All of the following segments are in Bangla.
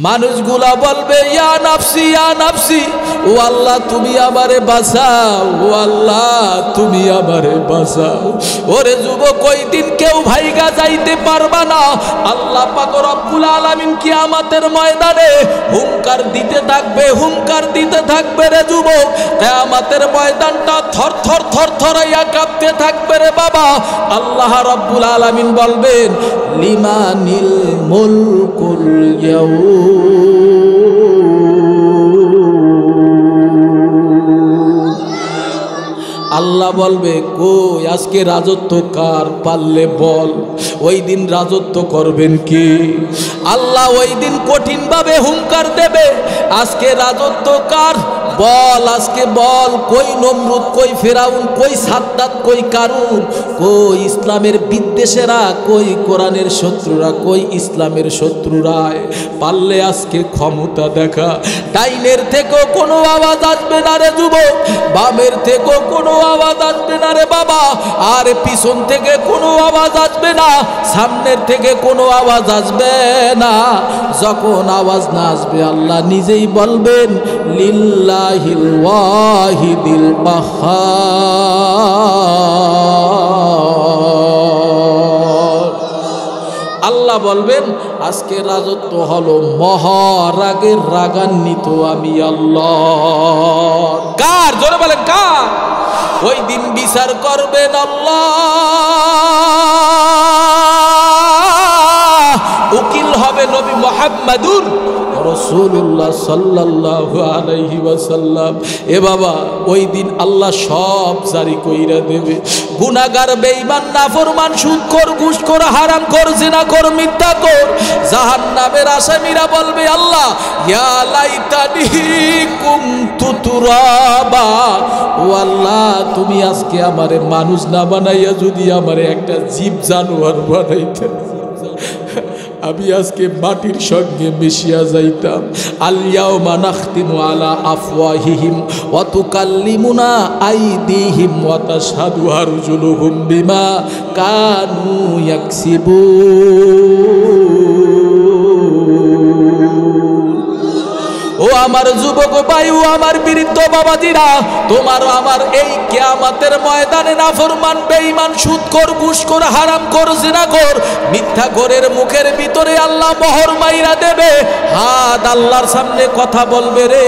মানুষগুলা বলবে ইয়া নাফসি, ও আল্লাহ তুমি আমারে বাঁচাও, ও আল্লাহ তুমি আমারে বাঁচাও। ওরে যুবক, ওই দিন কেউ ভাইগা যাইতে পারবা না। আল্লাহ পাক রব্বুল আলামিন কিয়ামতের ময়দানে হুঙ্কার দিতে থাকবে রে যুবক। কিয়ামতের ময়দানটা থরথরাইয়া কাঁপতে থাকবে রে বাবা। আল্লাহ রব্বুল আলামিন বলবেন লিমানিল মুলকুল ইয়াউম, আল্লাহ বলবে কই আজকে রাজত্ব কার, পারলে বল। ওই দিন রাজত্ব করবেন কি? আল্লাহ ওই দিন কঠিন ভাবে হুঙ্কার দেবে, আজকে রাজত্ব কার বল, আজকে বল। কই নমরুদ, কই ফেরাউন, কই সাদ্দাত, কই কারুন, কই ইসলামের বিদ্বেষেরা, কই কোরআনের শত্রুরা, কই ইসলামের শত্রুরা? পারলে আজকে ক্ষমতা দেখা। ডাইনের থেকেও কোনো আওয়াজ আসবে না রে যুবক, বামের থেকেও কোনো আওয়াজ আসবে না রে বাবা, আর পিছন থেকে কোনো আওয়াজ আসবে না, সামনের থেকে কোনো আওয়াজ আসবে না। যখন আওয়াজ না আসবে আল্লাহ নিজেই বলবেন লিল্লাহিল ওয়াহিদিল কাহ্হার। আল্লাহ বলবেন আজকে রাজত্ব হলো মহারাগের রাগান্বিত আমি আল্লাহ। কার? জোরে বলেন কার? ওই দিন বিচার করবেন আল্লাহ, উকিল হবে নবী মুহাম্মাদুর রাসূলুল্লাহ সাল্লাল্লাহু আলাইহি ওয়াসাল্লাম। এ বাবা, ওই দিন আল্লাহ সব জারি কইরা দেবে। গুনাহগার, বেঈমান, নাফরমান, সুদখোর, ঘুষখোর, হারামখোর, জিনাখোর, মিথ্যাখোর, জাহান্নামের আসামীরা বলবে আল্লাহ ইয়া লাইতানি কুনতু তুরাবা, ও আল্লাহ তুমি আজকে আমারে মানুষ না বানাইয়া যদি আমারে একটা জীব জানোয়ার বানাইতে, আমি আজকে মাটির সঙ্গে মিশিয়া যাইতাম। আল ইয়াউমা নাখতিমু আলা আফওয়াহিহিম ওয়া তুকাল্লিমুনা আইদিহিম ওয়া তাশহাদু আরজুলুহুম বিমা কানু ইয়াকসিবুন। ও আমার যুবক ভাই, ও আমার বৃদ্ধ বাবাজিরা, তোমার আমার এই কিয়ামতের ময়দানে নাফরমান, বেঈমান, সুদখোর, ঘুষখোর, হারামখোর, জিনাখোর, মিথ্যাখোরের মুখের ভিতরে আল্লাহ মোহর মাইরা দেবে। হাত আল্লাহর সামনে কথা বলবে রে,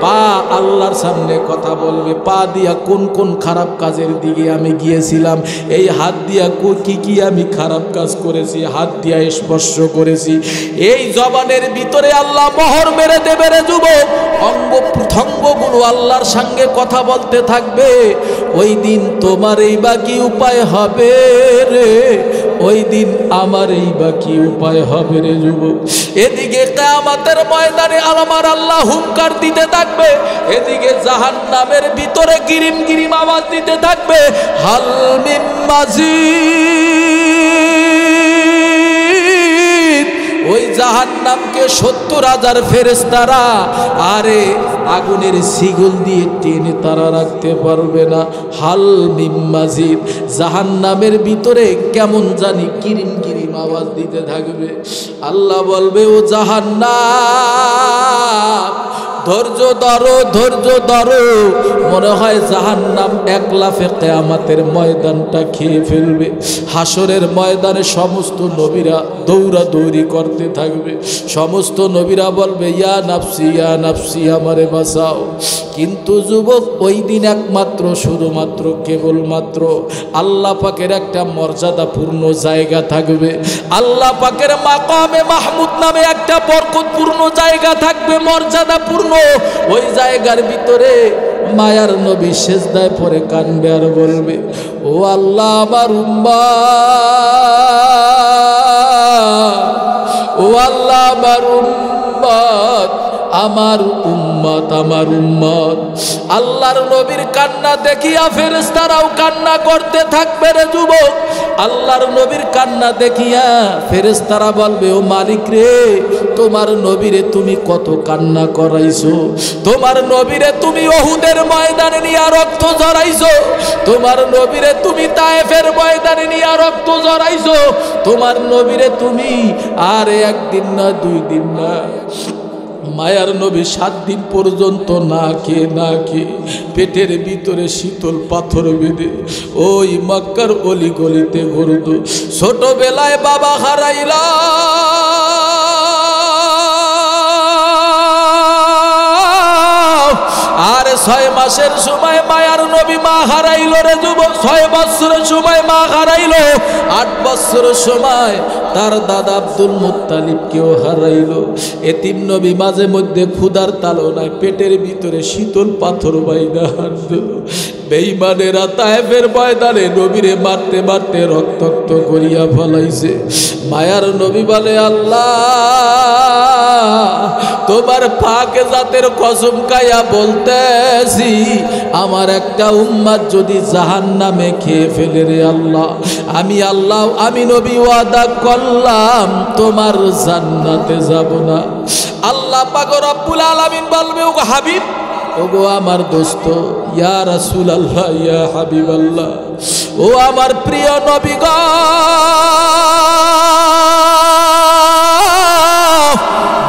পা আল্লাহর সামনে কথা বলবে। পা দিয়া কোন কোন খারাপ কাজের দিকে আমি গিয়েছিলাম, এই হাত দিয়া কি কি আমি খারাপ কাজ করেছি, হাত দিয়া স্পর্শ করেছি, এই জবানের ভিতরে আল্লাহ মোহর মেরে দেবে রে যুবক। অঙ্গ প্রত্যঙ্গগুলো আল্লাহর সঙ্গে কথা বলতে থাকবে। ওই দিন তোমার এই বাকি উপায় হবে রে, ওই দিন আমার এই বাকি উপায় হবে রে যুবক। এদিকে কিয়ামতের ময়দানে আমার আল্লাহ হুঙ্কার দিতে থাকবে, এদিকে জাহান্নামের ভিতরে গিরিম গিরিম আওয়াজ দিতে থাকবে হাল মিন মাজিদ। ওই জাহান্নামকে 70,000 ফেরেশতারা আরে আগুনের শিকল দিয়ে টেনে তারা রাখতে পারবে না। হাল মিন মাজিদ, জাহান্নামের ভিতরে কেমন জানি কিরিম কিরিম আওয়াজ দিতে থাকবে। আল্লাহ বলবে ও জাহান্নাম ধৈর্য ধরো, ধৈর্য ধরো। মনে হয় জাহান্নাম এক লাফে কিয়ামতের ময়দানটা খেয়ে ফেলবে। হাসরের ময়দানে সমস্ত নবীরা দৌড়াদৌড়ি করতে থাকবে। সমস্ত নবীরা বলবে ইয়া নাফসি, ইয়া নাফসি, আমারে বাঁচাও। কিন্তু যুবক, ওই দিন একমাত্র শুধুমাত্র কেবলমাত্র আল্লাহ পাকের একটা মর্যাদাপূর্ণ জায়গা থাকবে। আল্লাহ পাকের মাকামে মাহমুদ নামে একটা বরকতপূর্ণ জায়গা থাকবে, মর্যাদাপূর্ণ। ওই জায়গার ভিতরে মায়ার নবী সেজদায় পড়ে কাঁদবে আর বলবে ও আল্লাহ আমার উম্মত, ও আল্লাহ আমার উম্মত, আমার উম্মত, আমার উম্মত। আল্লাহর নবীর কান্না দেখিয়া ফেরেশতারাও কান্না করতে থাকবে রে যুবক। আল্লাহর নবীর কান্না দেখিয়া ফেরেশতারা বলবে, ও মালিক রে, তোমার নবীরে তুমি কত কান্না করাইছো, তোমার নবীরে তুমি উহুদের ময়দানে নিয়ে রক্ত ঝরাইছো, তোমার নবীরে তুমি তায়েফের ময়দানে নিয়ে রক্ত ঝরাইছো, তোমার নবীরে তুমি আর একদিন না 2 দিন না, মায়ার নবী 7 দিন পর্যন্ত না খেয়ে পেটের ভিতরে শীতল পাথর বেঁধে ওই মক্কার অলি গলিতে ঘুরত। ছোটবেলায় বাবা হারাইলা, আর 6 মাসের সময় মায়ার নবী মা হারাইল রে যুবক। 6 বছরের সময় মা হারাইল, 8 বছরের সময় তার দাদা আব্দুল মুত্তালিবকেও হারাইল। এতিম নবী মাঝে মধ্যে ক্ষুধার তাড়নায় পেটের ভিতরে শীতল পাথর বাইনা হাঁটত। বেঈমানেরা তায়েফের ময়দানে নবীরে মারতে মারতে রক্তাক্ত করিয়া ফলাইছে। মায়ার নবী বলে, আল্লাহ তোমার পাক জাতের কসম খাইয়া বলতেছি, আমার একটা উম্মত যদি জাহান্নামে খেয়ে ফেলে রে আল্লাহ, আমি নবী ওয়াদা করলাম তোমার জান্নাতে যাব না। আল্লাহ পাক রব্বুল আলামিন বলবে, ও হাবিব, ওগো আমার দোস্ত, ইয়া রাসূলুল্লাহ, ইয়া হাবিবাল্লাহ, ও আমার প্রিয় নবী গো,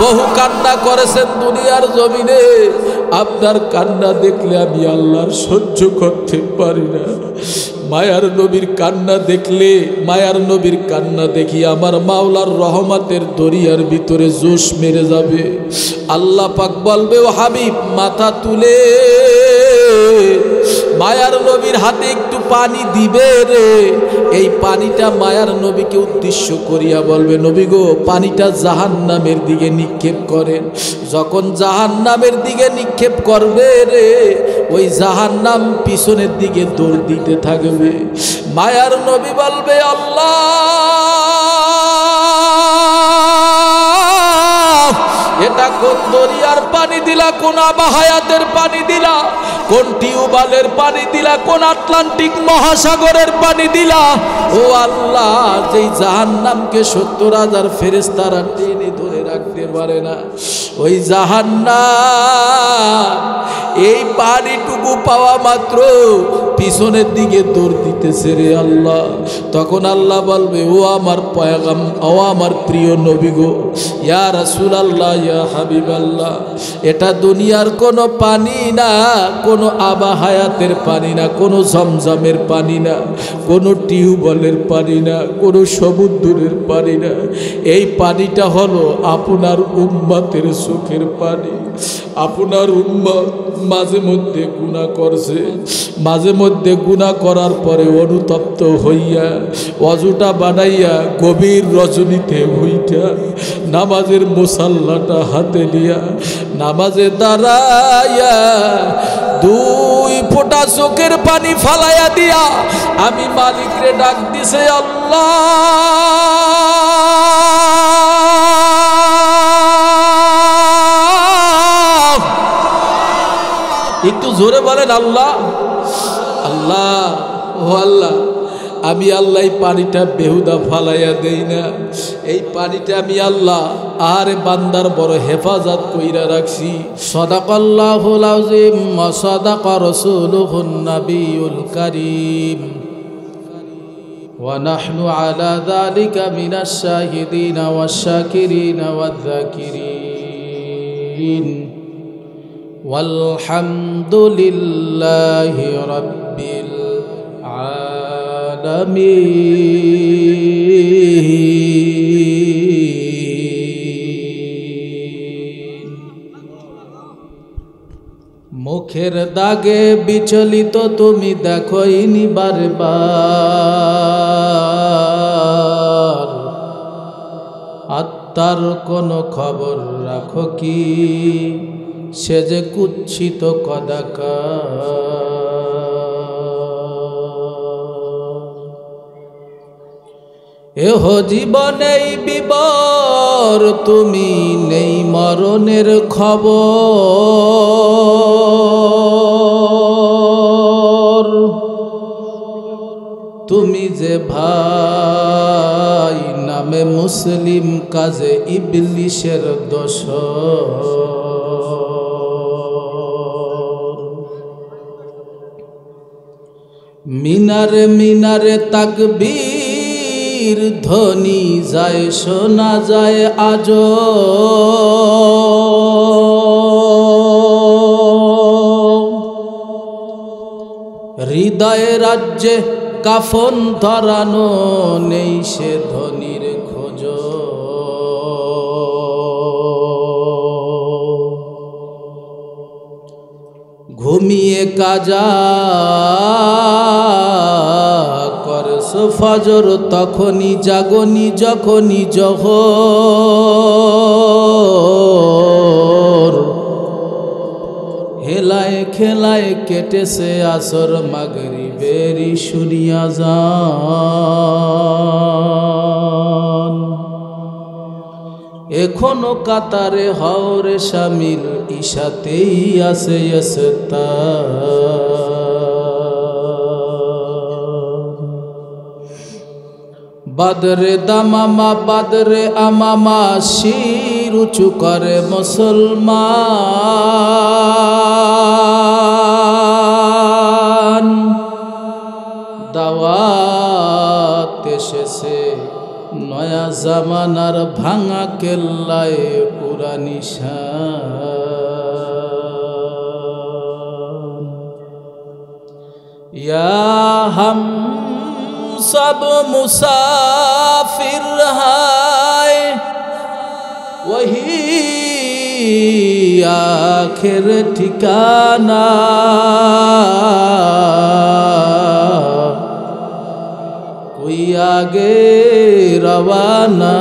বহু কান্না করেছেন দুনিয়ার জমিনে, আপনার কান্না দেখলে আমি আল্লাহর সহ্য করতে পারি না। মায়ার নবীর কান্না দেখলে, মায়ার নবীর কান্না দেখি আমার মাওলার রহমতের দরিয়ার ভিতরে জোশ মেরে যাবে। আল্লাহ পাক বলবে, ও হাবিব, মাথা তুলে মায়ার নবীর হাতে একটু পানি দিবে রে। এই পানিটা মায়ার নবীকে উদ্দেশ্য করিয়া বলবে, নবী গো, পানিটা জাহান্নামের দিকে নিক্ষেপ করেন। যখন জাহান্নামের দিকে নিক্ষেপ করবে রে, ওই জাহান্নাম পিছনের দিকে দৌড় দিতে থাকবে। মায়ার নবী বলবে, আল্লাহ এটা কোন দরিয়ার পানি দিলা, কোন আবাহায়াতের পানি দিলা, কোন টিউবওয়েলের পানি দিলা, কোন আটলান্টিক মহাসাগরের পানি দিলা? ও আল্লাহ, যেই জাহান্নামকে 70,000 ফেরেশতারা টেনে ধরে রাখতে পারে না, ওই জাহান্নাম এই পানিটুকু পাওয়া মাত্র পিছনের দিকে দৌড় দিতেছে রে আল্লাহ। তখন আল্লাহ বলবে, ও আমার পয়গাম, ও আমার প্রিয় নবী গো, ইয়া রাসূলুল্লাহ, ইয়া হাবিবাল্লাহ, এটা দুনিয়ার কোনো পানি না, কোনো আবাহায়াতের পানি না, কোনো জমজমের পানি না, কোনো টিউবওয়েলের পানি না, কোনো সমুদ্রের পানি না। এই পানিটা হলো আপনার উম্মতের চোখের পানি। আপনার উম্মত মাঝে মধ্যে গুনাহ করছে, মাঝে মধ্যে গুনাহ করার পরে অনুতপ্ত হইয়া ওযুটা বানাইয়া গভীর রজনীতে হইটা নামাজের মুসাল্লাটা হাতে নিয়া নামাজে দাঁড়াইয়া 2 ফোঁটা চোখের পানি ফালাইয়া দিয়া আমি মালিকরে ডাক দিছে, আল্লাহ একটু জোরে বলেন, আল্লাহ আল্লাহ, ও আল্লাহ, আমি আল্লাহ এই পানিটা বেহুদা ফালাইয়া দেই না। এই পানিটা আমি আল্লাহ আর বান্দার বড় হেফাজত কইরা রাখছি। সাদাকাল্লাহুল আযীম ওয়া সাদাকা রাসূলুহুন নাবিয়ুল কারীম ওয়া নাহনু আলা যালিকা মিনাশ শাহিদিনা ওয়াশ শাকিরিনা ওয়ায যাকিরিন walhamdulillahi rabbil alamin। মুখের দাগে বিচলিত তুমি দেখোইনি বারবার, আত্মার কোনো খবর রাখো কি, সে যে কুৎসিত কদাকার। এহ জীবনেই বিবর তুমি নেই মর মরণের খবর তুমি যে ভাই নামে মুসলিম কাজে ইবলিশের দোসর মিনারে মিনারে তাকবীর ধ্বনি যায় শোনা যায় আজো হৃদয়ে রাজ্যে কাফন ধরানো নেই সে ধ্বনির খোঁজ ঘুমিয়ে কাজা করস ফজর তখনই জাগনি যখনই জহর হেলায় খেলায় কেটেছে আসর মাগরিবেরি শুনিয়া যান এখনো কাতারে হওরে শামিল ইশাতেই আছে বাদরে দামামা বাদরে আমামা শির উঁচু করে মুসলমান দাওয়াত এসেছে নয়া জামানার ভাঙা কেল্লায় পুরা নিশান ইয়া হাম सब मुसाफिर है वही आखिर ठिकाना कोई आगे रवाना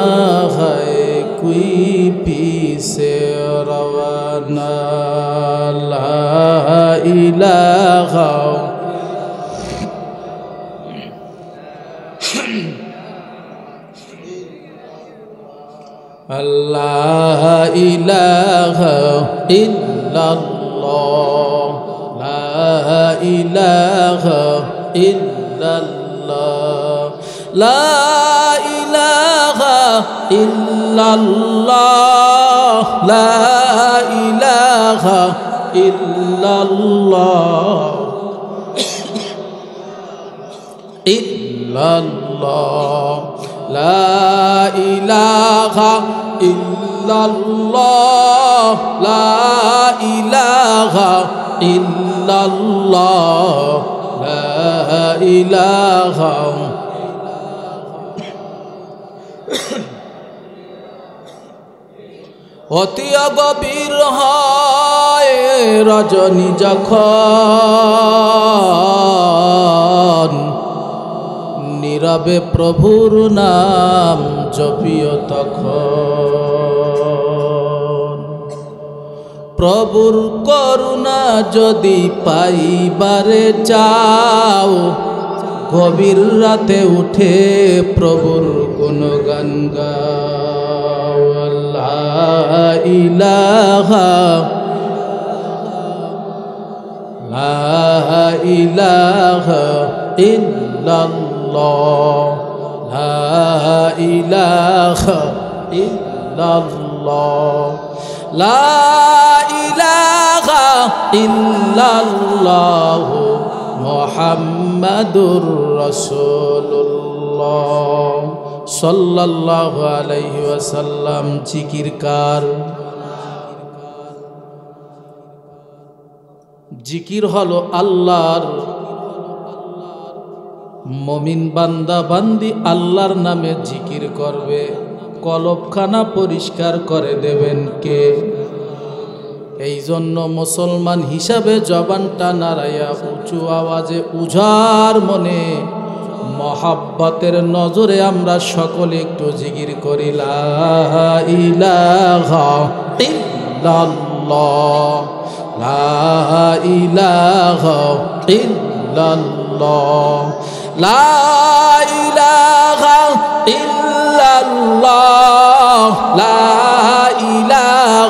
है कोई पीछे रवाना ला इलाहा अल्लाह इलाहा इल्लल्लाह ला इलाहा इल्लल्लाह ला इलाहा इल्लल्लाह ला इलाहा इल्लल्लाह इल्लल्लाह ला इलाहा इल्लल्लाह ला इलाहा इल्लल्लाह ला इलाहा অতিয়া গভীর হয় রজনী যখন নীরবে প্রভুর নাম জপিও তখন প্রভুর করুণা যদি পাইবারে চাও গভীর রাতে উঠে প্রভুর গুণগান গাও আল্লাহ ইলাহা লা ইলাহা ইল্লাল্লাহ লা ইলাহা ইল্লাল্লাহ লা ইলাহা ইল্লাল্লাহ মুহাম্মাদুর রাসূলুল্লাহ সাল্লাল্লাহু আলাইহি ওয়াসাল্লাম জিকিরকার জিকির হলো আল্লাহর মুমিন বান্দা বান্দি আল্লাহর নামে জিকির করবে কলবখানা পরিষ্কার করে দেবেন কে এই জন্য মুসলমান হিসাবে জবানটা নাড়াইয়া উঁচু আওয়াজে উজাড় মনে মহাব্বতের নজরে আমরা সকলে একটু জিকির করি লা ইলাহা ইল্লাল্লাহ লা ইলাহা ইল্লাল্লাহ লা ইলাহা ইল্লাল্লাহ লা ইলাহা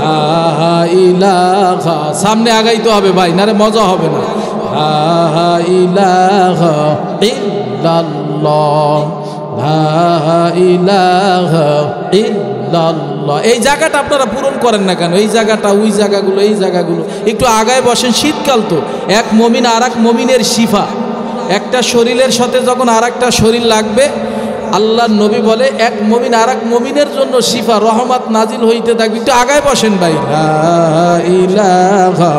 লা ইলাহা, সামনে আগাইতে হবে ভাই, নারে মজা হবে না। লা ইলাহা ইল্লাল্লাহ, লা ইলাহা ইল্লাল্লাহ। এই জায়গাটা আপনারা পূরণ করেন না কেন? এই জায়গাটা, ওই জায়গাগুলো, এই জায়গাগুলো একটু আগায় বসেন। শীতকাল তো, এক মুমিন আর এক মুমিনের শিফা। একটা শরীরের সাথে যখন আর একটা শরীর লাগবে, আল্লাহর নবী বলে এক মুমিন আর এক মুমিনের জন্য শিফা, রহমত নাজিল হইতে থাকবে। একটু আগায় বসেন ভাই। লা ইলাহা,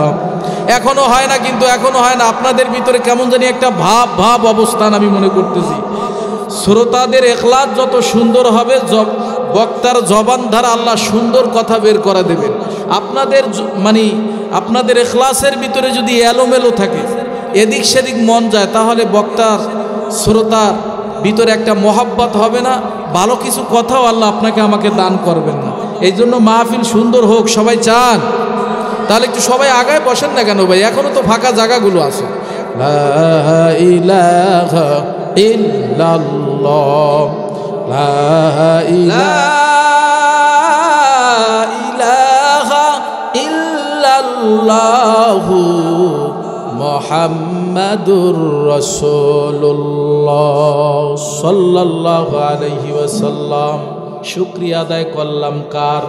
এখনো হয় না, কিন্তু এখনো হয় না। আপনাদের ভিতরে কেমন জানি একটা ভাব ভাব অবস্থান আমি মনে করতেছি। শ্রোতাদের এখলাস যত সুন্দর হবে, বক্তার জবান দ্বারা আল্লাহ সুন্দর কথা বের করে দেবেন। আপনাদের আপনাদের এখলাসের ভিতরে যদি এলোমেলো থাকে, এদিক সেদিক মন যায়, তাহলে বক্তার শ্রোতার ভিতরে একটা মহাব্বত হবে না, ভালো কিছু কথাও আল্লাহ আপনাকে আমাকে দান করবেন না। এই জন্য মাহফিল সুন্দর হোক সবাই চান। তাহলে একটু সবাই আগায় বসেন না কেন ভাই? এখনো তো ফাঁকা জায়গাগুলো আছে। লা ইলাহা ইল্লাল্লাহ, লা ইলাহা ইল্লাল্লাহু মুহাম্মাদুর রাসূলুল্লাহ সাল্লাল্লাহু আলাইহি ওয়াসাল্লাম। শুকরিয়া আদায় করলাম কার?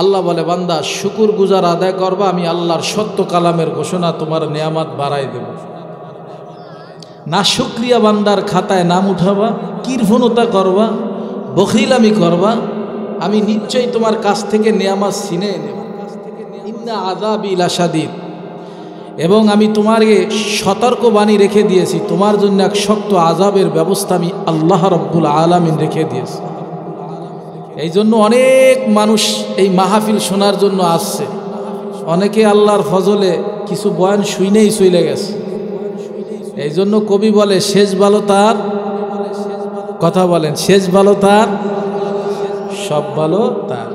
আল্লাহ বলে, বান্দা শুকুর গুজার আদায় করবা, আমি আল্লাহর সত্য কালামের ঘোষণা, তোমার নেয়ামত বাড়াই দেব। না শুক্রিয়া বান্দার খাতায় নাম উঠাবা, কীর্ভনতা করবা, বখিলামি করবা, আমি নিশ্চয়ই তোমার কাছ থেকে নেয়ামত ছিনিয়ে নেব। ইন্না আযাবি লাশাদীদ, এবং আমি তোমাকে সতর্কবাণী রেখে দিয়েছি, তোমার জন্য এক শক্ত আযাবের ব্যবস্থা আমি আল্লাহ রাব্বুল আলামিন রেখে দিয়েছি। এই জন্য অনেক মানুষ এই মাহফিল শোনার জন্য আসছে। অনেকে আল্লাহর ফজলে কিছু বয়ান শুনেই চলে গেছে। এই জন্য কবি বলে, শেষ ভালো তার, কথা বলেন, শেষ ভালো তার, সব ভালো তার।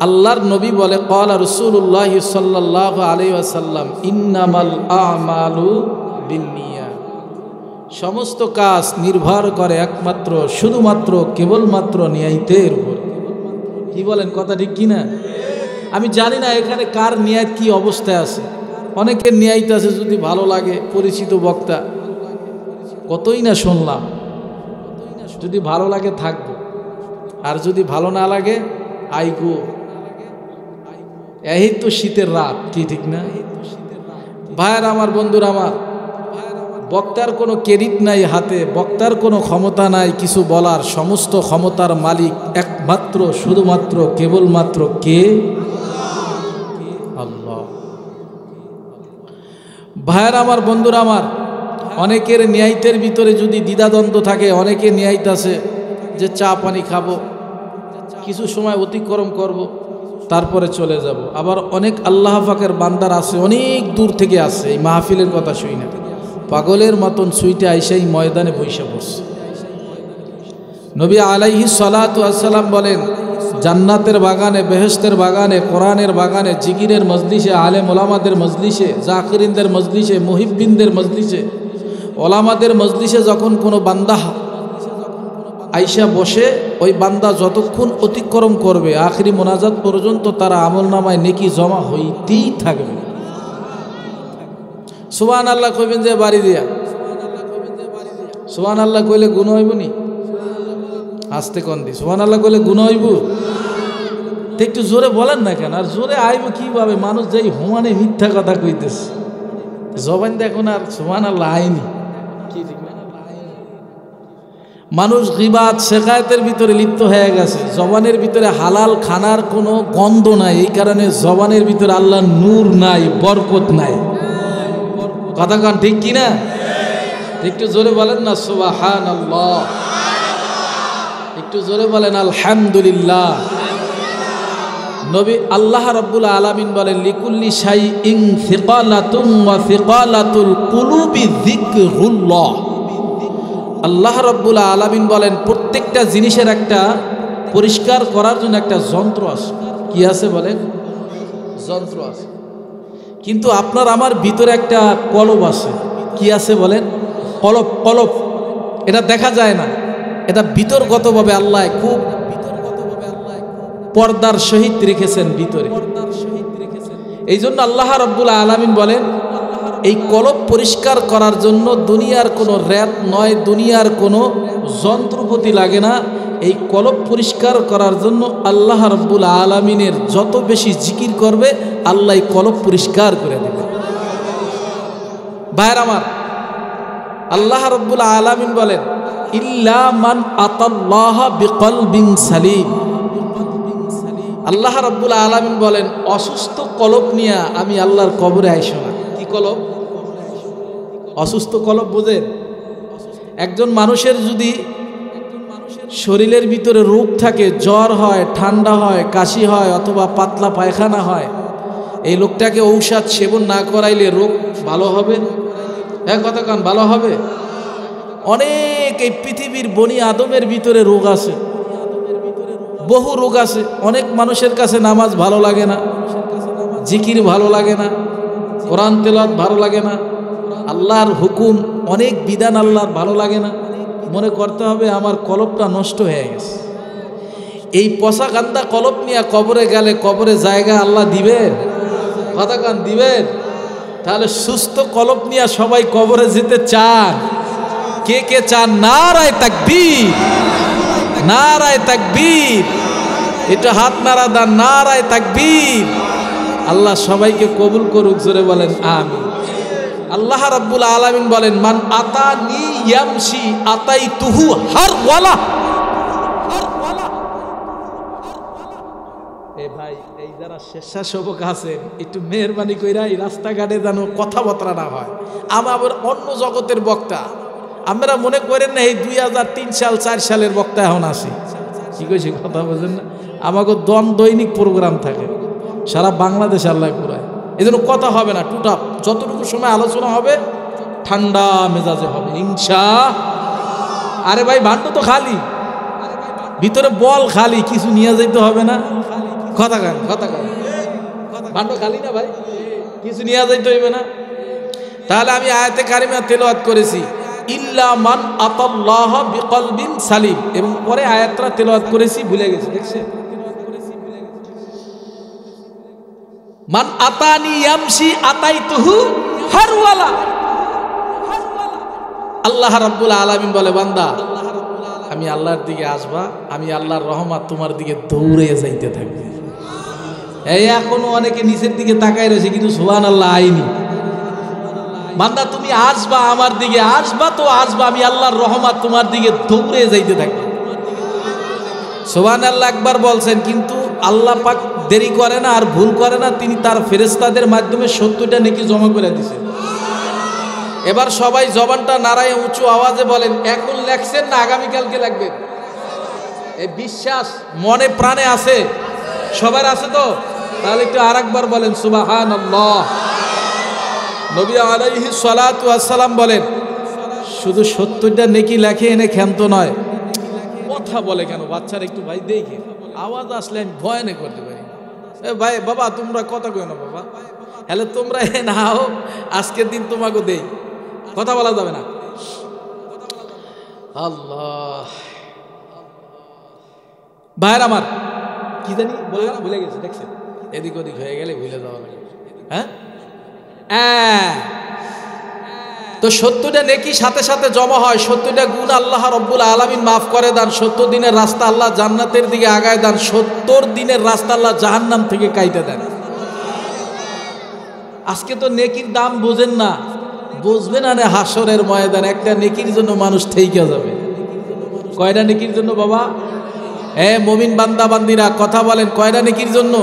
আল্লাহর নবী বলে, ক্বালা রাসূলুল্লাহ সাল্লাল্লাহু আলাইহি ওয়াসাল্লাম, ইন্নামাল আমালু বিন্নিয়াত, সমস্ত কাজ নির্ভর করে একমাত্র শুধুমাত্র কেবলমাত্র নিয়তের উপর। কি বলেন, কথা ঠিক কিনা? আমি জানি না এখানে কার নিয়ত কি অবস্থায় আছে। অনেকের নিয়ত আছে যদি ভালো লাগে, পরিচিত বক্তা, কতই না শুনলাম, যদি ভালো লাগে থাকবো, আর যদি ভালো না লাগে আইগো। এই তো শীতের রাত, কি ঠিক না ভাইয়ের আমার, বন্ধুরা আমার, বক্তার কোনো ক্রেডিট নাই হাতে, বক্তার কোনো ক্ষমতা নাই কিছু বলার। সমস্ত ক্ষমতার মালিক একমাত্র শুধুমাত্র কেবলমাত্র কে? আল্লাহ। ভাইয়ের আমার, বন্ধুরা আমার, অনেকের নিয়াইতের ভিতরে যদি দ্বিধাদ্বন্দ্ব থাকে, অনেকে নিয়াইত আছে যে চা পানি খাবো, কিছু সময় অতিক্রম করব, তারপরে চলে যাব। আবার অনেক আল্লাহ পাকের বান্দার আছে অনেক দূর থেকে আসে, এই মাহফিলের কথা শুই না, পাগলের মতন সুইটে আইসা এই ময়দানে বৈশা পড়ছে। নবী আলাইহিস সালাতু ওয়াস সালাম বলেন, জান্নাতের বাগানে, বেহেশতের বাগানে, কোরআনের বাগানে, জিকিরের মজলিসে, আলেম ওলামাদের মজলিসে, জাকিরিনদের মজলিসে, মুহিব্বিনদের মজলিসে, ওলামাদের মজলিসে যখন কোনো বান্দা আইসা বসে, ওই বান্দা যতক্ষণ অতিক্রম করবে আখিরি মোনাজাত পর্যন্ত তার আমলনামায় নেকি জমা হইতেই থাকবে। সুবহানাল্লাহ কইবেন যে বাড়ি দিয়া, সুবহানাল্লাহ কইলে গুণ হইব নি? আস্তে কন দি, সুবহানাল্লাহ কইলে গুণ হইব? তো একটু জোরে বলেন না কেন? আর জোরে আইব কিভাবে? মানুষ যেই হুমানে মিথ্যা কথা কইতেছে, জবান দেখুন আর সুবহানাল্লাহ আইনি, কি ঠিক না? মানুষ গীবাত শেখায়তের ভিতরে লিপ্ত হয়ে গেছে, জবানের ভিতরে হালাল খানার কোনো গন্ধ নাই, এই কারণে জবানের ভিতরে আল্লাহর নূর নাই, বরকত নাই। কথা কান ঠিক কিনা? একটু জোরে বলেন না সুবহানাল্লাহ, একটু জোরে বলেন আলহামদুলিল্লাহ। নবী আল্লাহ রাব্বুল আলামিন বলেন, লিকুল্লি শাইইন সিকালাতুন ওয়া সিকালাতুল কুলুবি যিকরুল্লাহ। আল্লাহ রাব্বুল আলামিন বলেন, প্রত্যেকটা জিনিসের একটা পরিষ্কার করার জন্য একটা যন্ত্র আছে। কি আছে বলেন? যন্ত্র আছে। কিন্তু আপনার আমার ভিতরে একটা কলব আছে। কি আছে বলেন? কলব। কলব এটা দেখা যায় না, এটা ভিতরগতভাবে আল্লাহ খুব পর্দার সহিত রেখেছেন ভিতরে। এই জন্য আল্লাহ রাব্বুল আলামিন বলেন, এই কলব পরিষ্কার করার জন্য দুনিয়ার কোনো র্যাত নয়, দুনিয়ার কোনো যন্ত্রপাতি লাগে না। এই কলব পরিষ্কার করার জন্য আল্লাহ রাব্বুল আলামিনের যত বেশি জিকির করবে, আল্লাহ এই কলব পরিষ্কার করে দেবে। ভাইরা আমার, আল্লাহ রাব্বুল আলামিন বলেন, ইল্লা মান আতাল্লাহা বিকলবিন সালিম। আল্লাহ রাব্বুল আলামিন বলেন, অসুস্থ কলব নিয়ে আমি আল্লাহর কবরে আইসো না। কি কলব? অসুস্থ কলব বোঝেন? একজন মানুষের যদি শরীরের ভিতরে রোগ থাকে, জ্বর হয়, ঠান্ডা হয়, কাশি হয়, অথবা পাতলা পায়খানা হয়, এই লোকটাকে ঔষধ সেবন না করাইলে রোগ ভালো হবে? হ্যাঁ, কথা কান, ভালো হবে? অনেক এই পৃথিবীর বনি আদমের ভিতরে রোগ আছে, বহু রোগ আছে। অনেক মানুষের কাছে নামাজ ভালো লাগে না, জিকির ভালো লাগে না, কোরআন তেলাওয়াত ভালো লাগে না, আল্লাহর হুকুম অনেক বিধান আল্লাহর ভালো লাগে না। মনে করতে হবে আমার কলবটা নষ্ট হয়ে গেছে। এই পচা গান্দা কলব নিয়ে কবরে গেলে কবরে জায়গা আল্লাহ দিবেন? কথা কান, দিবেন? তাহলে সুস্থ কলব নিয়ে সবাই কবরে যেতে চান? কে কে চান? নারায়ে তাকবীর, নারায়ে তাকবীর। এটা হাত নাড়া দেন, নারায়ে তাকবীর। আল্লাহ সবাইকে কবুল করুক, জোরে বলেন আমিন। আল্লাহ রাব্বুল আলামিন বলেন, মান আতানি ইয়ামশি আতাইতুহু হারওয়ালা। এ ভাই, এই যারা স্বেচ্ছাসেবক আছেন, একটু মেহরবানি কইরা এই রাস্তাঘাটে যেন কথাবার্তা না হয়। আমি আবার অন্য জগতের বক্তা, আমরা মনে করেন না এই 2003 সাল 4 সালের বক্তা এখন আসি। কি কইছি, কথা বোঝেন না? আমাকে দৈনিক প্রোগ্রাম থাকে সারা বাংলাদেশ, আল্লাহ পুরায়। এই জন্য কথা হবে না টুটাপ, যতটুকু সময় আলোচনা হবে ঠান্ডা মেজাজে হবে ইনশাআল্লাহ। আরে ভাই, ভান্ড তো খালি, ভিতরে বল খালি, কিছু নিয়ে যাইতে হবে না। কথা কান, কথা কান, ভান্ড খালি না ভাই, কিছু নিয়ে যাইতে হইবে না। তাহলে আমি আয়াতে কারিমা তেলাওয়াত করেছি, ইল্লা মান আতাল্লাহা বিকলবিন সালিম, এবং পরে আয়াতটা তেলাওয়াত করেছি, ভুলে গেছি। দেখছেন, মান আতানি ইয়ামশি আতাইতুহু হারওয়ালা। আল্লাহ রাব্বুল আলামিন বলে, বান্দা আমি আল্লাহর দিকে আসবা, আমি আল্লাহর রহমত তোমার দিকে দৌড়ে যাইতে থাকবে। এই এখনো অনেকে নিচের দিকে তাকায় রয়েছে, কিন্তু সুবহানাল্লাহ আইনি। বান্দা তুমি আসবা আমার দিকে, আসবা তো আসবা, আমি আল্লাহর রহমত তোমার দিকে দৌড়ে যাইতে থাকবে। সুবহানাল্লাহ একবার বলছেন, কিন্তু আল্লাহ পাক দেরি করে না আর ভুল করে না, তিনি তার ফেরেশতাদের মাধ্যমে 70টা নেকি জমা করে দিয়েছেন। এবার সবাই জবানটা নাড়ায় উঁচু আওয়াজে বলেন, এখন লেখছেন না আগামীকালকে লাগবেন? এই বিশ্বাস মনে প্রাণে আছে? সবার আছে তো? তাহলে একটু আরেকবার বলেন সুবহানাল্লাহ। নবী আলাইহিস সালাতু ওয়াস সালাম বলেন, শুধু 70টা নেকি লেখে এনে ক্ষান্ত নয়। কথা বলে কেন বাচ্চারা? একটু ভাই দেখে আওয়াজ আসলে আমি ভয়ানে করতে পারি। এ ভাই, বাবা তোমরা কথা কই না বাবা, হ্যালো তোমরা এ নাও, আজকের দিন তোমাকে দেই, কথা বলা যাবে না। আল্লাহ, ভাইয়ের আমার, কি জানি বললাম, ভুলে গেছি। দেখছেন, এদিক ওদিক হয়ে গেলে ভুলে যাওয়া লাগে। হ্যাঁ, তো 70টা নেকি সাথে সাথে জমা হয়, 70টা গুণ আল্লাহ রব্বুল আলামিন মাফ করে দেন। 70 দিনের রাস্তা আল্লাহ জান্নাতের দিকে আগায় দেন, 70 দিনের রাস্তা আল্লাহ জাহান্নাম থেকে কাইতে দেন। আজকে তো নেকির দাম বোঝেন না, বুঝবেন না হাসরের ময়দান। একটা নেকির জন্য মানুষ থেইকা যাবে। কয়টা নেকির জন্য বাবা? মুমিন বান্দা বান্দিরা কথা বলেন, কয়টা নেকির জন্য?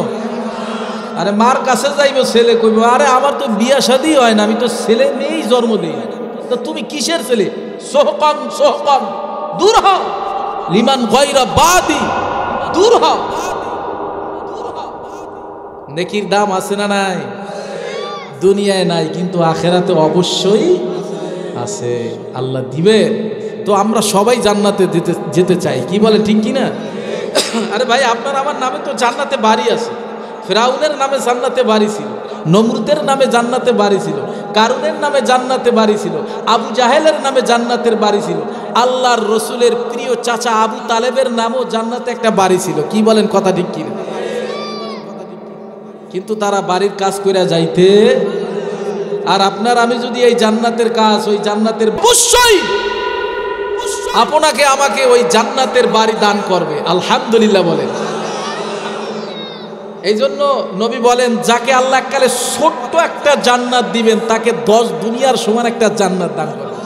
আরে মার কাছে যাইবো, ছেলে কইব, আরে আমার তো বিয়া শাদী হয় না, আমি তো ছেলে মেয়েই জন্ম দেই। তো তুমি কিসের ছেলে? সোহকান সোহকান, দূর হ লিমান গায়রা বাদি, দূর হ। নেকির দাম আছে না নাই? দুনিয়ায় নাই, কিন্তু আখেরাতে অবশ্যই আছে, আল্লাহ দিবে। তো আমরা সবাই জান্নাতে যেতে চাই, কি বলে ঠিক কিনা? আরে ভাই, আপনার আমার নামে তো জান্নাতে বাড়ি আছে, ফেরাউনের নামে জান্নাতে বাড়ি ছিল, নমরুদের নামে জান্নাতে বাড়ি ছিল, কারুনের নামে জান্নাতে বাড়ি ছিল, আবু জাহেলের নামে জান্নাতের বাড়ি ছিল, আল্লাহর রসুলের প্রিয় চাচা আবু তালেবের নামও জান্নাতে একটা বাড়ি ছিল। কি বলেন, কথা ঠিক কি? কিন্তু তারা বাড়ির কাজ করে যাইতে, আর আপনার আমি যদি এই জান্নাতের কাজ, ওই জান্নাতের অবশ্যই আপনাকে আমাকে ওই জান্নাতের বাড়ি দান করবে, আলহামদুলিল্লাহ বলেন। এই জন্য নবী বলেন, যাকে আল্লাহ এককালে ছোট্ট একটা জান্নাত দিবেন তাকে 10 দুনিয়ার সমান একটা জান্নাত দান করবেন।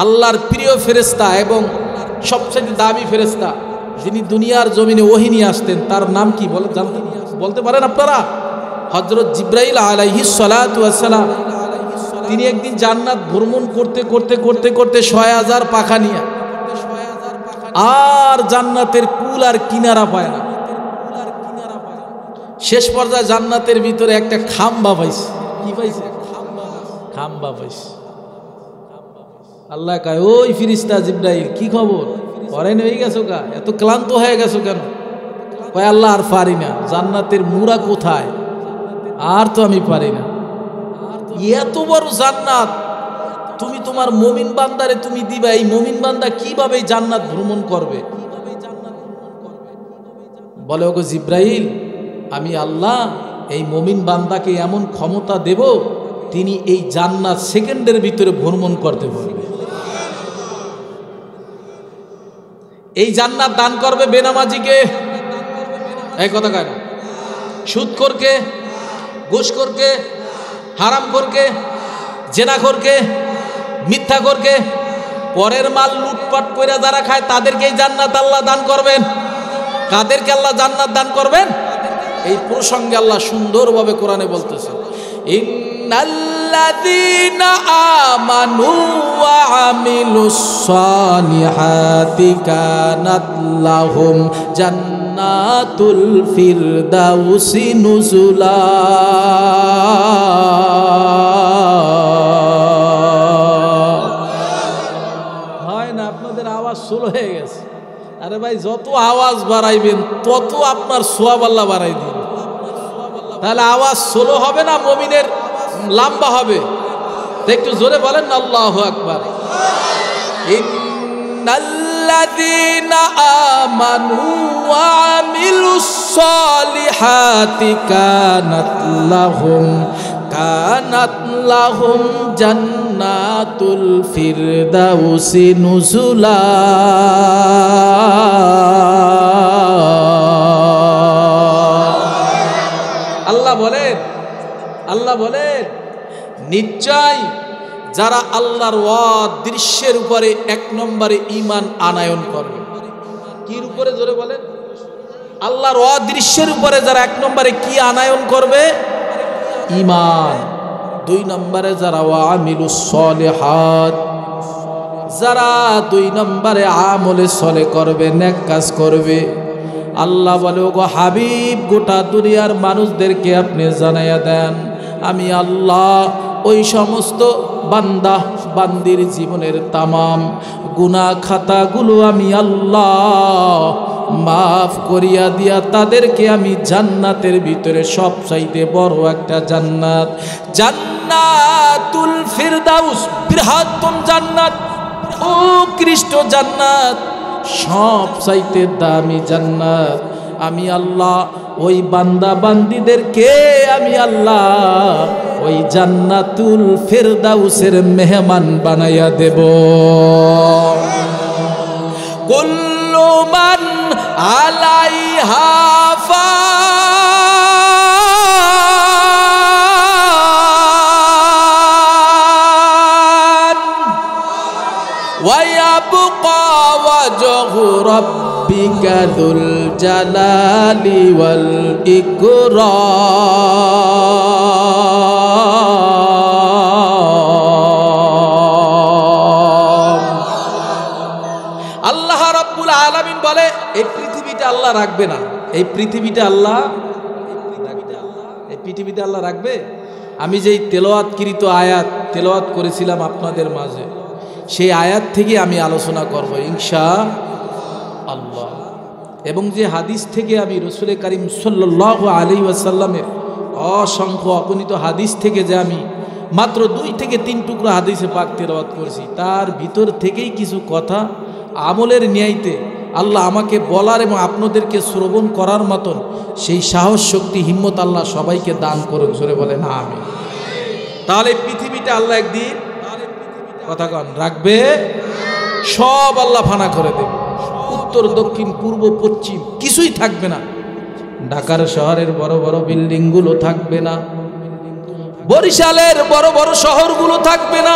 আল্লাহর প্রিয় ফেরেশতা এবং সবচেয়ে দামি ফেরেশতা যিনি দুনিয়ার জমিনে ওহী নিয়ে আসতেন, তার নাম কি বলে জানতেন? বলতে পারেন আপনারা? হযরত জিবরাইল আলাইহিস সালাতু ওয়াস সালাম। তিনি একদিন জান্নাত ভ্রমণ করতে করতে করতে করতে 6000 পাখা নিয়ে, আর জান্নাতের কুল আর কিনারা পায় না। শেষ পর্যায়ে জান্নাতের ভিতরে একটা খাম্বা পাইছে। কি পাইছে? খাম্বা পাইছে। আল্লাহ কয়, ওই ফেরেশতা জিবরাইল, কি খবর? অরেন হয়ে গেছো কা? এত ক্লান্ত হয়ে গেছো কেন? কয়, আল্লাহ আর পারি না, জান্নাতের মুরা কোথায়, আর তো আমি পারি না। এত বড় জান্নাত তুমি তোমার মুমিন বান্দারে তুমি দিবা, এই মুমিন বান্দা কিভাবে জান্নাত ভ্রমণ করবে? বলে, ওগো জিবরাইল, আমি আল্লাহ এই মুমিন বান্দাকে এমন ক্ষমতা দেব, তিনি এই জান্নাত সেকেন্ডের ভিতরে ভ্রমণ করতে পারবে। এই জান্নাত দান করবে বেনামাজিকে, এই কথা কয় না, সুদখোরকে, ঘুষখোরকে, হারামখোরকে, জেনাখোরকে, মিথ্যাখোরকে, পরের মাল লুটপাট করে যারা খায় তাদেরকে এই জান্নাত আল্লাহ দান করবেন। কাদেরকে আল্লাহ জান্নাত দান করবেন? এই প্রসঙ্গে আল্লাহ সুন্দরভাবে কোরআনে বলতেছে, ইন্নাল্লাযীনা আমানু ওয়া আমিলুস সালিহাতি কানাত লাহুম জান্নাতুল ফিরদাউসি নুজুলা। হয় না? আপনাদের আওয়াজ স্লো হয়ে গেছে। আরে ভাই, যত আওয়াজ বাড়াইবেন তত আপনার সওয়াব আল্লাহ বাড়াই দিবেন। তাহলে আওয়াজ স্লো হবে না, মুমিনের লম্বা হবে। তো একটু জোরে বলেন না, আল্লাহু আকবার। ইন্নাল্লাযীনা আমানু ওয়া আমিলুস সালিহাতি কানাত লাহুম জান্নাতুল ফিরদাউসি নুজুলা। আল্লাহ বলেন, নিশ্চয় যারা আল্লাহর দৃশ্যের উপরে 1 নম্বরে ঈমান আনায়ন করবে। কির উপরে? জোরে বলেন। আল্লাহর দৃশ্যের উপরে যারা 1 নম্বরে কি আনায়ন করবে? ঈমান। 2 নম্বরে যারা আমিলুস সালিহাত, যারা 2 নম্বরে আমলে সলে করবে, নেক কাজ করবে। আল্লাহ বলে, ওগো হাবিব, গোটা দুনিয়ার মানুষদেরকে আপনি জানাইয়া দেন, আমি আল্লাহ ওই সমস্ত বান্দা বান্দির জীবনের তামাম গুনাহ খাতাগুলো আমি আল্লাহ মাফ করিয়া দিয়া তাদেরকে আমি জান্নাতের ভিতরে সবচাইতে বড় একটা জান্নাত, জান্নাতুল ফিরদাউস, বৃহত্তম জান্নাত, উৎকৃষ্ট জান্নাত, সবচাইতে দামি জান্নাত, আমি আল্লাহ ওই বান্দা বান্দিদেরকে আমি আল্লাহ ওই জান্নাতুল ফিরদাউসের মেহমান বানাইয়া দেব। কুল্লু মান আলাইহা ফান ওয়া ইয়াবকা ওয়াজহু রাব্বিকা যুল জালালি ওয়াল ইকরাম। আল্লাহ রাব্বুল আলামিন বলে, এই পৃথিবীটা আল্লাহ রাখবে না, এই পৃথিবীটা আল্লাহ রাখবে। আমি যেই তেলাওয়াতকৃত আয়াত তেলাওয়াত করেছিলাম আপনাদের মাঝে, সেই আয়াত থেকে আমি আলোচনা করব ইনশাআল্লাহ। এবং যে হাদিস থেকে আমি রাসূল কারীম সাল্লাল্লাহু আলাইহি ওয়াসাল্লামের অসংখ্য অগণিত হাদিস থেকে যে আমি মাত্র 2 থেকে 3 টুকরা হাদিসে পাক তেলাওয়াত করেছি, তার ভিতর থেকেই কিছু কথা আমলের ন্যায়তে আল্লাহ আমাকে বলার এবং আপনাদেরকে শ্রবণ করার মতন সেই সাহস, শক্তি, হিম্মত আল্লাহ সবাইকে দান করুক। জোরে বলেন আমিন। তাহলে পৃথিবীটা আল্লাহ একদিন কথা কন রাখবে, সব আল্লাহ ফানা করে দেবে। উত্তর, দক্ষিণ, পূর্ব, পশ্চিম কিছুই থাকবে না। ঢাকার শহরের বড় বড় বিল্ডিংগুলো থাকবে না, বরিশালের বড় বড় শহরগুলো থাকবে না,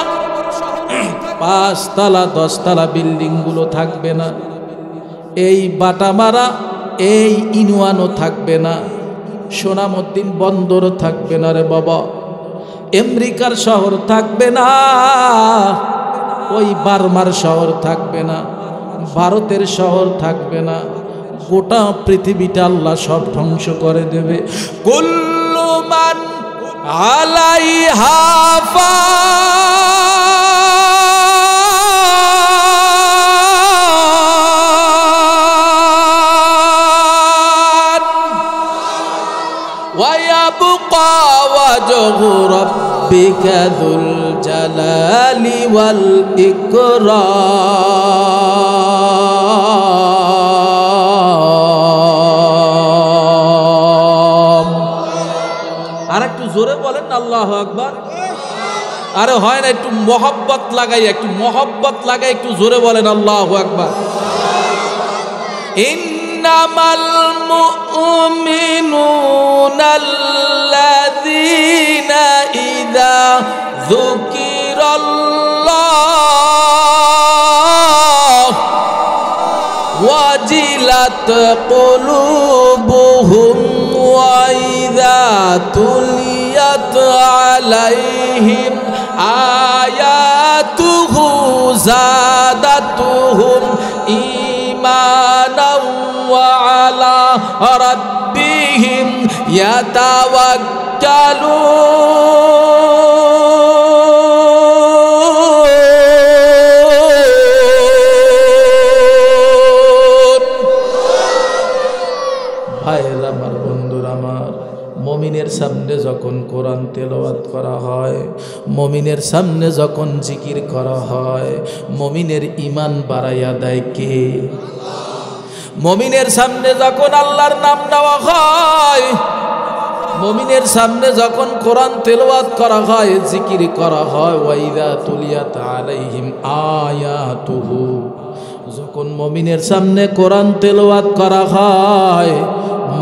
5 তলা 10 তলা বিল্ডিংগুলো থাকবে না, এই বাটামারা এই ইনুয়ানো থাকবে না, সোনামুদ্দিন বন্দর থাকবে না রে বাবা, আমেরিকার শহর থাকবে না, ওই বার্মার শহর থাকবে না, ভারতের শহর থাকবে না, গোটা পৃথিবীটা আল্লাহ সব ধ্বংস করে দেবে। কুল্লু মান আলাইহা ফান ওয়া ইয়াবকা ওয়াজহু রাব্বিকা যুল জালালি ওয়াল ইকরাম। আর একটু জোরে বলেন আল্লাহু আকবার। আরে হয় না, একটু মোহব্বত লাগাই, একটু মোহব্বত লাগাই, একটু জোরে বলেন আল্লাহু আকবার। ইন্নামাল মুমিনুনা আল্লাযীনা ইযা যুকিরাল্লাহ ওয়াজিলাত কুলুবুহুম ওয়া ইযা তুলিয়াত আলাইহিম আয়াতুহু যাদাতুহুম ঈমানাও ওয়া আলা রাব্বিহিম ইয়াতাওয়াক্কালুন। ভাইরা আমার, বন্ধুরা আমার, মুমিনের সামনে যখন কোরআন তেলাওয়াত করা হয়, মুমিনের সামনে যখন জিকির করা হয়, মুমিনের ঈমান বাড়াইয়া দেয় কে? মুমিনের সামনে যখন আল্লাহর নাম নেওয়া হয়, মুমিনের সামনে যখন কোরআন তেলাওয়াত করা হয়, জিকির করা হয়, ওয়াইদা তুলিয়াত আলাইহিম আয়াতুহু, যখন মুমিনের সামনে কোরআন তেলাওয়াত করা হয়,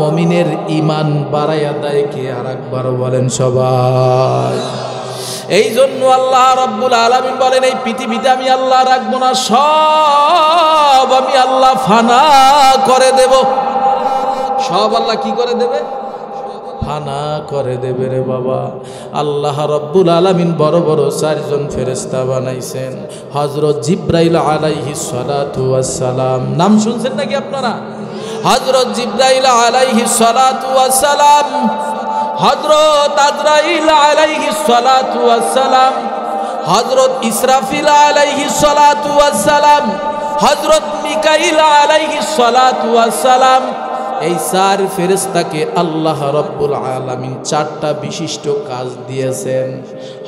মুমিনের ঈমান বাড়াইয়া দেয় কে? আর একবার বলেন সবাই। এই জন্য আল্লাহ রাব্বুল আলামিন বলেন, এই পৃথিবীতে আমি আল্লাহ রাখবো না, সব আমি আল্লাহ ফানা করে দেব। সব আল্লাহ কি করে দেবে? ফানা করে দেবে রে বাবা। আল্লাহ রাব্বুল আলামিন বড় বড় 4 জন ফেরেশতা বানাইছেন। হযরত জিবরাইল আলাইহিস সালাতু ওয়াস সালাম, নাম শুনছেন নাকি আপনারা? হযরত জিবরাইল আলাইহিস সালাতু ওয়াস সালাম, হযরত আজরাইল আলাইহিস সালাতু ওয়াস সালাম, হযরত ইসরাফিল আলাইহিস সালাতু ওয়াস সালাম, হযরত মিকাইল আলাইহিস সালাতু ওয়াস সালাম। এই 4 ফেরেশতাকে আল্লাহ রাব্বুল আলামিন 4টা বিশিষ্ট কাজ দিয়েছেন।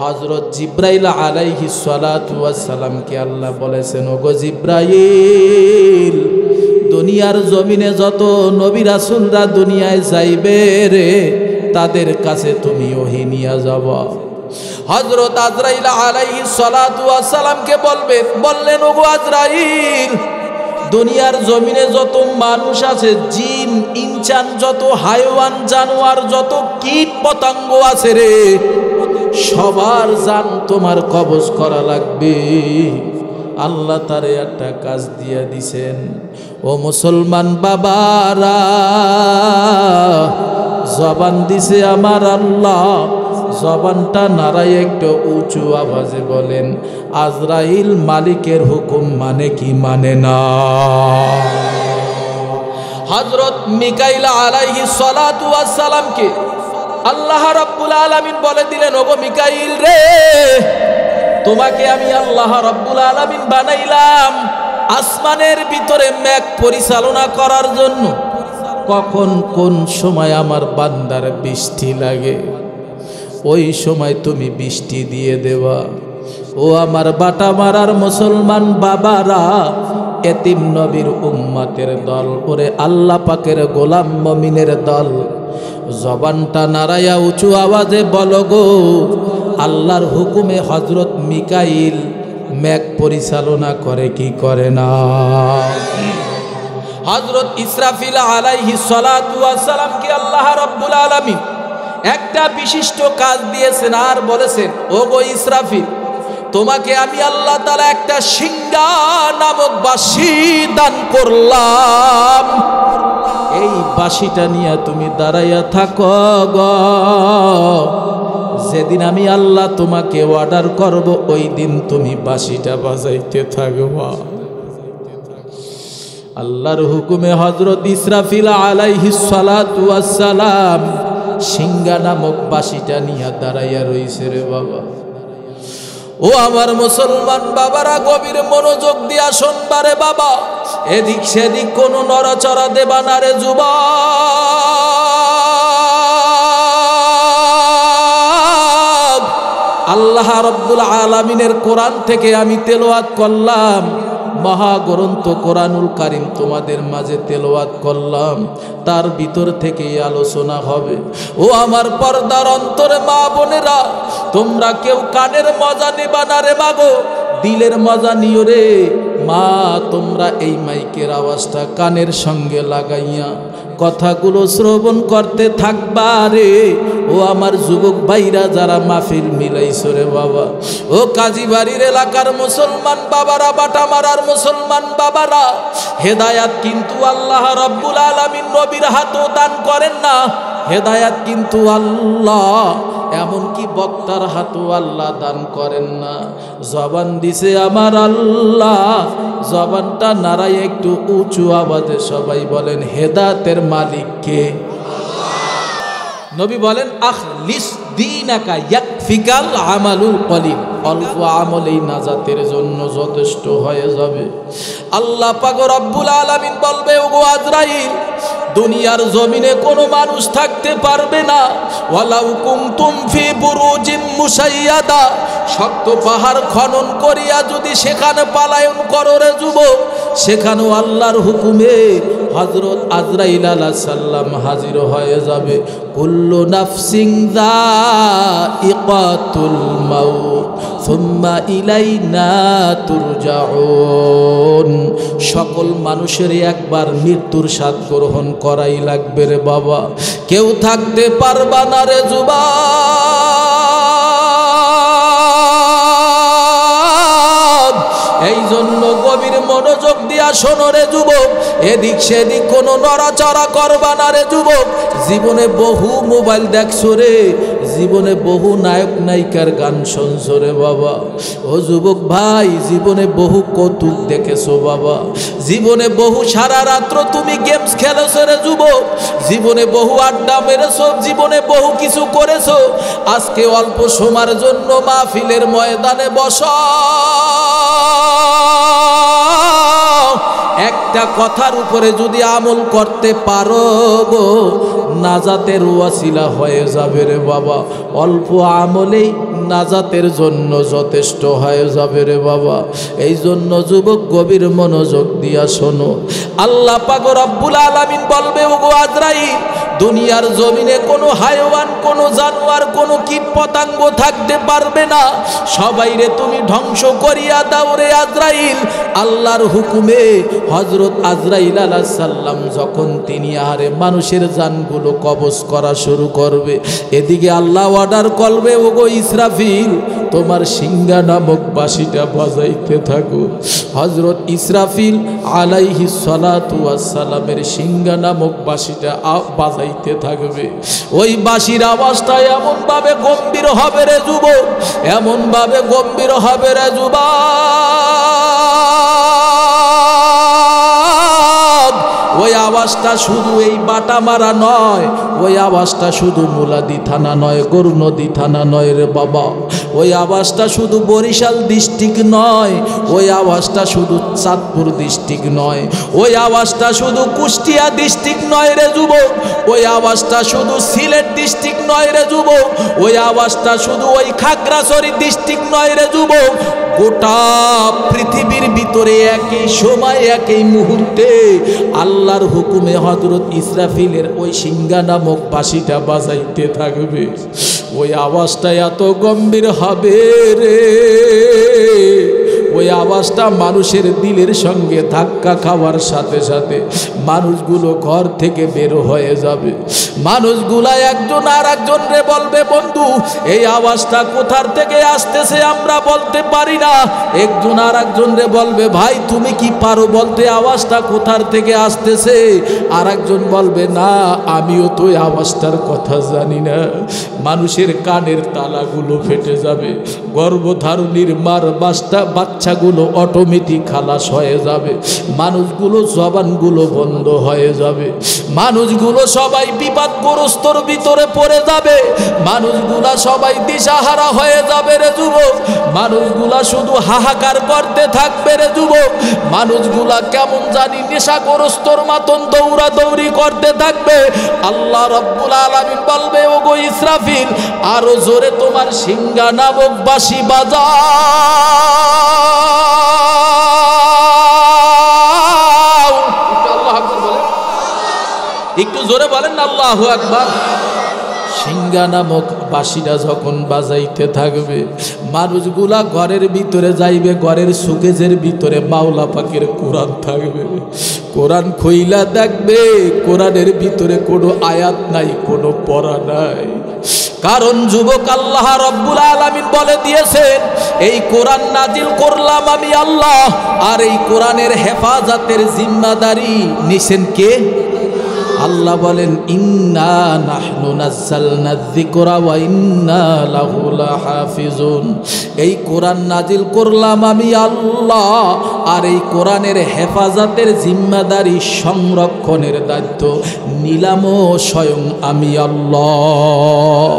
হযরত জিবরাইল আলাইহিস সালাতু ওয়াস সালামকে আল্লাহ বলেছেন, ওগো জিবরাইল, দুনিয়ার জমিনে যত নবী রাসূলরা দুনিয়ায় যাইবে রে, তাদের কাছে তুমি ওহী নিয়ে যাবা। হযরত আজরাইল আলাইহিস সালাতু ওয়াস সালামকে বললেন, ওগো আজরাইল, দুনিয়ার জমিনে যত মানুষ আছে, জিন ইনসান, যত হাইওয়ান জানোয়ার, যত কীট পতঙ্গ আছে রে, সবার জান তোমার কবজ করা লাগবে। আল্লাহ তারে একটা কাজ দিয়ে দিছেন। ও মুসলমান বাবারা, জবান দিছে আমার আল্লাহ, জবানটা নাড়াই একটু উঁচু আওয়াজে বলেন, আজরাইল মালিকের হুকুম মানে কি মানে না? হযরত মিকাইল আলাইহিস সালাতু ওয়াস সালামকে আল্লাহ রাব্বুল আলামিন বলে দিলেন, ওগো মিকাইল রে, তোমাকে আমি আল্লাহ রাব্বুল আলামিন বানাইলাম আসমানের ভিতরে মেঘ পরিচালনা করার জন্য। কখন কোন সময় আমার বান্দার বৃষ্টি লাগে, ওই সময় তুমি বৃষ্টি দিয়ে দেবা। ও আমার বাটা মারার মুসলমান বাবারা, এতিম নবীর উম্মতের দল, ওরে আল্লাহ পাকের গোলাম মুমিনের দল, জবানটা নাড়াইয়া উঁচু আওয়াজে বলো গো, আল্লাহর হুকুমে হযরত মিকাইল মেঘ পরিচালনা করে কি করে না? হযরত ইসরাফিল আলাইহিস সালাতু ওয়াস সালাম কি আল্লাহ রাব্বুল আলামিন একটা বিশিষ্ট কাজ দিয়েছেন আর বলেছেন, ও গো ইসরাফিল, তোমাকে আমি আল্লাহ তাআলা একটা সিংহা নামক বাঁশি দান করলাম, এই বাঁশিটা নিয়ে তুমি দাঁড়াইয়া থাকো গো, যেদিন আমি আল্লাহ তোমাকে অর্ডার করব ওই দিন তুমি বাঁশিটা বাজাইতে থাকবা। আল্লাহর হুকুমে হযরত ইসরাফিল আলাইহিস সালাতু ওয়াস সালাম সিংহা নামক বাঁশিটা নিয়ে দাঁড়াইয়া রইছে রে বাবা। ও আমার মুসলমান বাবারা, গভীর মনোযোগ দিয়া শুনবারে বাবা, এদিক সেদিক কোনো নড়াচড়া দেবা না রে যুবক। আল্লাহ রাব্বুল আলামিনের কোরআন থেকে আমি তেলাওয়াত করলাম, মহাগ্রন্থ কোরআনুল কারীম তোমাদের মাঝে তেলাওয়াত করলাম, তার ভিতর থেকে আলোচনা হবে। ও আমার পর্দার অন্তরে মা বোনেরা, তোমরা কেউ কানের মজা নেবা না রে মাগো, দিলের মজা নিও রে মা। তোমরা এই মাইকের আওয়াজটা কানের সঙ্গে লাগাইয়া কথাগুলো শ্রবণ করতে থাকবা রে। ও আমার যুবক ভাইরা যারা মাহফিল মিলাইছো রে বাবা, ও কাজীবাড়ির এলাকার মুসলমান বাবারা, বাটামারার মুসলমান বাবারা, হেদায়াত কিন্তু আল্লাহ রাব্বুল আলামিন নবীর হাতেও দান করেন না, হেদায়াত কিন্তু আল্লাহ এমনকি বক্তার হাতেও আল্লাহ দান করেন না। জবান দিছে আমার আল্লাহ, জবানটা নাড়াই একটু উঁচু আওয়াজে সবাই বলেন, হেদায়েতের মালিক কে? নবী বলেন, আখলিস দীনাকা ইয়াকফিকাল আমালুল কলিল, অল্প আমলেই নাজাতের জন্য যথেষ্ট হয়ে যাবে। আল্লাহ পাক রব্বুল আলামিন বলবে, ওগো আজরাইল, দুনিয়ার জমিনে কোনো মানুষ থাকতে পারবে না, ওয়ালাউ কুনতুম ফি বুরুজিম মুশাইয়াদা, শক্ত পাহাড় খনন করিয়া যদি সেখানে পালায়ন করো রে যুবক, সেখানেও আল্লাহর হুকুমে হযরত আজরাইল আলাইহিস সালাম হাজির হয়ে যাবে। কুল্লু নাফসিন যায়িকাতুল মাউত সুম্মা ইলাইনা তুরজাউন, সকল মানুষের একবার মৃত্যুর স্বাদ গ্রহণ করাই লাগবে রে বাবা, কেউ থাকতে পারবা না রে যুবক। এই জন্য গভীর মনোযোগ দিয়া শোনো রে যুবক, এদিক সেদিক কোনো নড়াচড়া করবা না রে যুবক। জীবনে বহু মোবাইল দেখছো রে, জীবনে বহু নায়ক নায়িকার গান শুনছো রে বাবা। ও যুবক ভাই, জীবনে বহু কৌতুক দেখেছো বাবা, জীবনে বহু সারা রাত্র তুমি গেমস খেলেছো রে যুবক, জীবনে বহু আড্ডা মেরেছো, জীবনে বহু কিছু করেছো। আজকে অল্প সময়ের জন্য মাহফিলের ময়দানে বসো, একটা কথার উপরে যদি আমল করতে পারো গো, নাজাতের ওয়াসিলা হয়ে যাবে রে বাবা। অল্প আমলেই নাজাতের জন্য যথেষ্ট হয়ে যাবে রে বাবা। এই জন্য যুবক গভীর মনোযোগ দিয়া শোনো, আল্লাহ পাক রব্বুল আলামিন বলবে, ওগো আজরাইল, দুনিয়ার জমিনে কোনো হায়ওয়ান, কোনো জানোয়ার, কোনো কীট পতঙ্গ থাকতে পারবে না, সবাইরে তুমি ধ্বংস করিয়া দাও রে আজরাইল। আল্লাহর হুকুমে হযরত আজরাইল আলাইহিস সালাম যখন তিনি আহারে মানুষের জানগুলো কবজ করা শুরু করবে, এদিকে আল্লাহ অর্ডার করবে, ওগো ইসরাফিল, তোমার সিংহা নামক বাঁশিটা বাজাইতে থাকো। হযরত ইসরাফিল আলাইহিস সালাতু ওয়াস সালামের সিংহা নামক বাঁশিটা বাজাইতে থাকবে। ওই বাঁশির আওয়াজটা এমন ভাবে গম্ভীর হবে রে যুবক, এমন ভাবে গম্ভীর হবে রে যুবক, ওই আওয়াজটা শুধু এই বাটা মারা নয়, ওই আওয়াজটা শুধু মুলাদি থানা নয়, গরুনদী থানা নয় রে বাবা, ওই আওয়াজটা শুধু বরিশাল ডিস্ট্রিক্ট নয়, ওই আওয়াজটা শুধু চাঁদপুর ডিস্ট্রিক্ট নয়, ওই আওয়াজটা শুধু কুষ্টিয়া ডিস্ট্রিক্ট নয় রে যুবক, ওই আওয়াজটা শুধু সিলেট ডিস্ট্রিক্ট নয় রে যুবক, ওই আওয়াজটা শুধু ওই খাগড়াছড়ি ডিস্ট্রিক্ট নয় রে যুবক, গোটা পৃথিবীর ভিতরে একই সময় একই মুহূর্তে আল্লাহর হুকুমে হযরত ইসরাফিলের ওই সিংহা নামক বাঁশিটা বাজাইতে থাকবে। ওই আওয়াজটা এত গম্ভীর হবে রে, ওই আওয়াজটা মানুষের দিলের সঙ্গে ধাক্কা খাওয়ার সাথে সাথে মানুষগুলো ঘর থেকে বের হয়ে যাবে। মানুষগুলা একজন আর একজন রে বলবে, বন্ধু এই আওয়াজটা কোথার থেকে আসতেছে আমরা বলতে পারি না। একজন আর একজন রে বলবে, ভাই তুমি কি পারো বলতে আওয়াজটা কোথার থেকে আসতেছে? আর একজন বলবে, না আমিও তো এই আওয়াজটার কথা জানি না। মানুষের কানের তালাগুলো ফেটে যাবে, গর্ভধারণীর মার বাচ্চাগুলো অটোমেটিক খালাস হয়ে যাবে, মানুষগুলো জবানগুলো বন্ধ হয়ে যাবে, মানুষগুলো সবাই বিপদগ্রস্তর ভিতরে পড়ে যাবে, মানুষগুলা সবাই দিশাহারা হয়ে যাবে রে যুবক, মানুষগুলা শুধু হাহাকার করতে থাকবে রে যুবক, মানুষগুলা কেমন জানি নেশাগ্রস্তর মতন দৌড়াদৌড়ি করতে থাকবে। আল্লাহ রাব্বুল আলামিন বলবে, ওগো ইসরাফিল আরো জোরে তোমার সিংহা নামক বাঁশি বাজাও। আল্লাহু আকবার বলেন, একটু জোরে বলেন না আল্লাহু আকবার। সিংহা নামক বাঁশিটা যখন বাজাইতে থাকবে, মানুষগুলা ঘরের ভিতরে যাইবে, ঘরের সুকেজের ভিতরে মাওলা পাকের কোরআন থাকবে, কোরআন খুইলা দেখবে কোরআনের ভিতরে কোনো আয়াত নাই, কোনো পড়া নাই। কারণ যুবক আল্লাহ রাব্বুল আলামিন বলে দিয়েছেন, এই কোরআন নাজিল করলাম আমি আল্লাহ, আর এই কোরআনের হেফাজতের জিম্মাদারি নিছেন কে? আল্লাহ বলেন, ইন্না নাহনু নাযালনা যিকরা ওয়া ইন্না লাহু লাহাফিজুন। এই কোরআন নাজিল করলাম আমি আল্লাহ, আর এই কোরআনের হেফাজতের জিম্মাদারি সংরক্ষণের দায়িত্ব নিলামও স্বয়ং আমি আল্লাহ।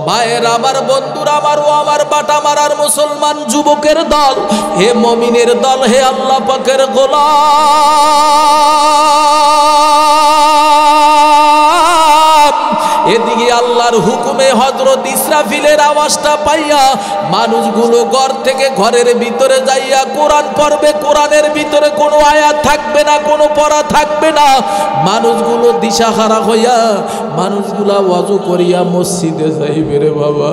ভাইয়ের আমার, বন্ধুরা আমার, ও আমার বাটা মারার মুসলমান যুবকের দল, হে মুমিনের দল, হে আল্লাহ পাকের গোলাম, এদিকে আল্লাহর হুকুমে হযরত ইসরাফিলের আওয়াজটা পাইয়া মানুষগুলো ঘর থেকে ঘরের ভিতরে যাইয়া কোরআন পড়বে, কোরআনের ভিতরে কোনো আয়াত থাকবে না, কোনো পড়া থাকবে না। মানুষগুলো দিশাহারা হইয়া মানুষগুলা ওয়াজু করিয়া মসজিদে যাইবে রে বাবা,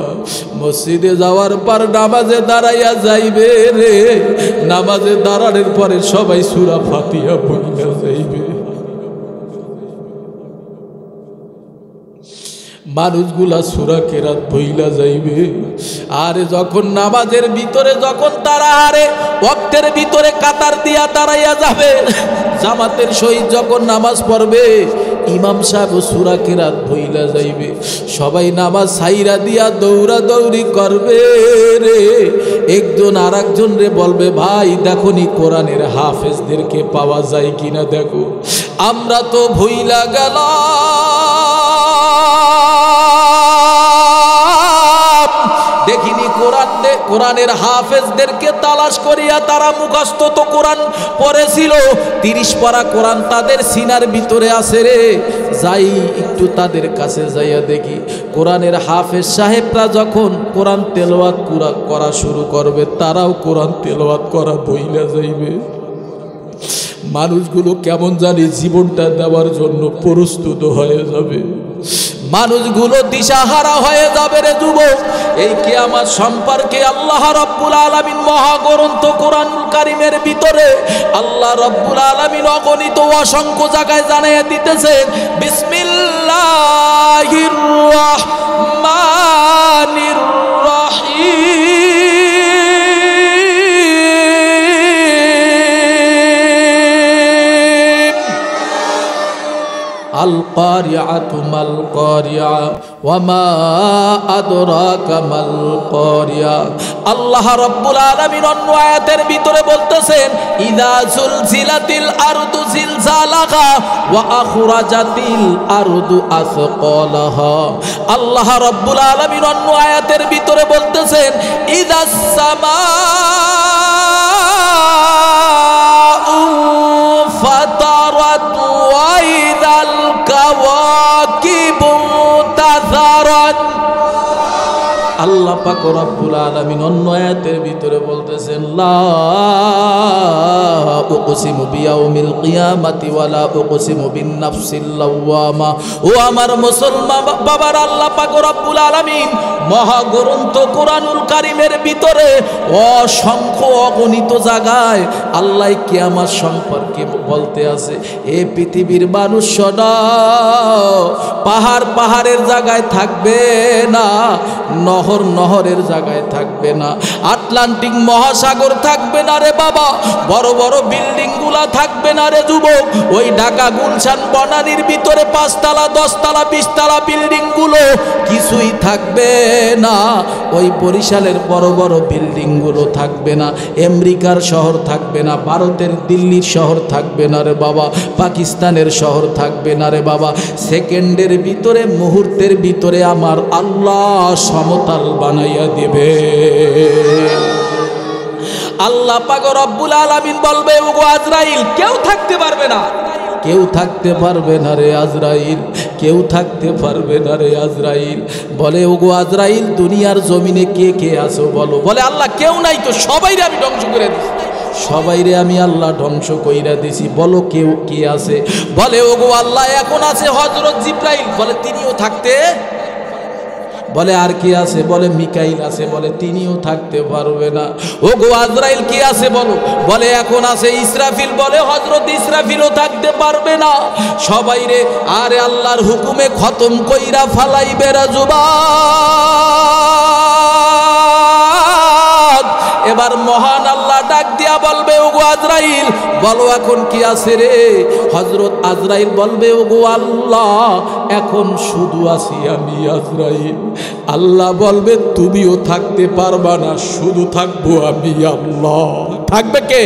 মসজিদে যাওয়ার পর নামাজে দাঁড়াইয়া যাইবে রে, নামাজে দাঁড়ানোর পরে সবাই সূরা ফাতিহা পড়িয়া যাইবে। মানুষগুলা সূরা কেরাত বইলা যাইবে। আর যখন নামাজের ভিতরে যখন তারা আরে ওয়াক্তের ভিতরে কাতার দিয়া দাঁড়াইয়া যাবে, জামাতের সহিত যখন নামাজ পড়বে, ইমাম সাহেব সূরা কেরাত বইলা যাইবে, সবাই নামাজ ছাইরা দিয়া দৌড়াদৌড়ি করবে রে। একজন আর একজন রে বলবে, ভাই দেখো নি কোরআনের হাফেজদেরকে পাওয়া যায় কিনা দেখো, আমরা তো ভুইলা গেলাম, দেখিনি কোরআনের হাফেজদেরকে তালাশ করিয়া তারা মুখস্থ তো কোরআন পড়েছিল, 30 পারা কোরআন তাদের সিনার ভিতরে আছে রে। যাই একটু তাদের কাছে যাইয়া দেখি, কোরআনের হাফেজ সাহেবরা যখন কোরআন তেলাওয়াত করা শুরু করবে, তারাও কোরআন তেলাওয়াত করা বইলা যাইবে। মানুষগুলো কেমন জানি জীবনটা দেওয়ার জন্য প্রস্তুত হয়ে যাবে, মানুষগুলো দিশাহারা হয়ে যাবে রে যুবক। এই কিয়ামত সম্পর্কে আল্লাহ রাব্বুল আলামিন মহাগ্রন্থ কোরআনুল কারীমের ভিতরে আল্লাহ রাব্বুল আলামিন অগণিত অসংখ্য জায়গায় জানিয়ে দিতেছেন, বিসমিল্লাহির রাহমানির রাহিম, আল القارعة ما القارعة وما أدراك ما القارعة আল্লাহ রাব্বুল আলামিন অন্য আয়াতের ভিতরে বলতেছেন ইযা যুলজিলাতিল আরদু জিলজালাহা ওয়া আখরাজাতিল আরদু আসকালাহা আল্লাহ রাব্বুল আলামিন অন্য আয়াতের ভিতরে বলতেছেন ইযাস সামাউ ফাতারাত ওয়া ইযাল কাওয়াকিবু তাযারাত আল্লাহ পাক রব্বুল আলামিন অন্য আয়াতের ভিতরে বলতেছেন লা উকসিমু বিয়াউমিল কিয়ামাতি ওয়ালা উকসিমু বিন নাফসিল লাওয়ামা ও আমার মুসলমান বাবার আল্লাহ পাক রব্বুল আলামিন মহাগ্রন্থ কোরআনুল কারীমের ভিতরে অসংখ্য অগণিত জায়গায় আল্লাহ কিয়ামত সম্পর্কে বলতে আছে এ পৃথিবীর মানুষ শোনো পাহাড়ের জায়গায় থাকবে না নহরের জায়গায় থাকবে না আটলান্টিক মহাসাগর থাকবে না রে বাবা বড় বড় বিল্ডিং গুলা থাকবে না রে যুবক ওই ঢাকা গুলশান বনানীর ভিতরে 5 তলা 10 তলা 20 তলা বিল্ডিং গুলো কিছুই থাকবে না ওই বরিশালের বড় বড় বিল্ডিং গুলো থাকবে না আমেরিকার শহর থাকবে না ভারতের দিল্লির শহর থাকবে না রে বাবা পাকিস্তানের শহর থাকবে না রে বাবা সেকেন্ডের ভিতরে মুহূর্তের ভিতরে আমার আল্লাহ সমতল বানাইয়া দিবে আল্লাহ পাক রব্বুল আলামিন বলবে ওগো আজরাইল কেউ থাকতে পারবে না কেউ থাকতে পারবে না রে আজরাইল কেউ থাকতে পারবে না রে আজরাইল বলে ওগো আজরাইল দুনিয়ার জমিনে কে কে আছো বলো বলে আল্লাহ কেউ নাই তো সবাইরে আমি ধ্বংস করে দিছি সবাইরে আমি আল্লাহ ধ্বংস কইরা দিছি বলো কেউ কে আছে বলে ওগো আল্লাহ এখন আছে হযরত জিবরাইল বলে তিনিও থাকতে বলে আর কি আছে বলে মিকাইল আছে বলে তিনিও থাকতে পারবে না ওগো আজরাইল কি আছে বলো বলে এখন আছে ইসরাফিল বলে হযরত ইসরাফিলও থাকতে পারবে না সবাইরে আরে আল্লাহর হুকুমে খতম কইরা ফালাইবে রাজুবা এবার মহান আল্লাহ ডাক দিয়া বলবে ওগো আজরাইল বলো এখন কি আছে রে হযরত আজরাইল বলবে ওগো আল্লাহ এখন শুধু আছি আমি আজরাইল আল্লাহ বলবে তুমিও থাকতে পারবা না শুধু থাকবো আমি আল্লাহ থাকবে কে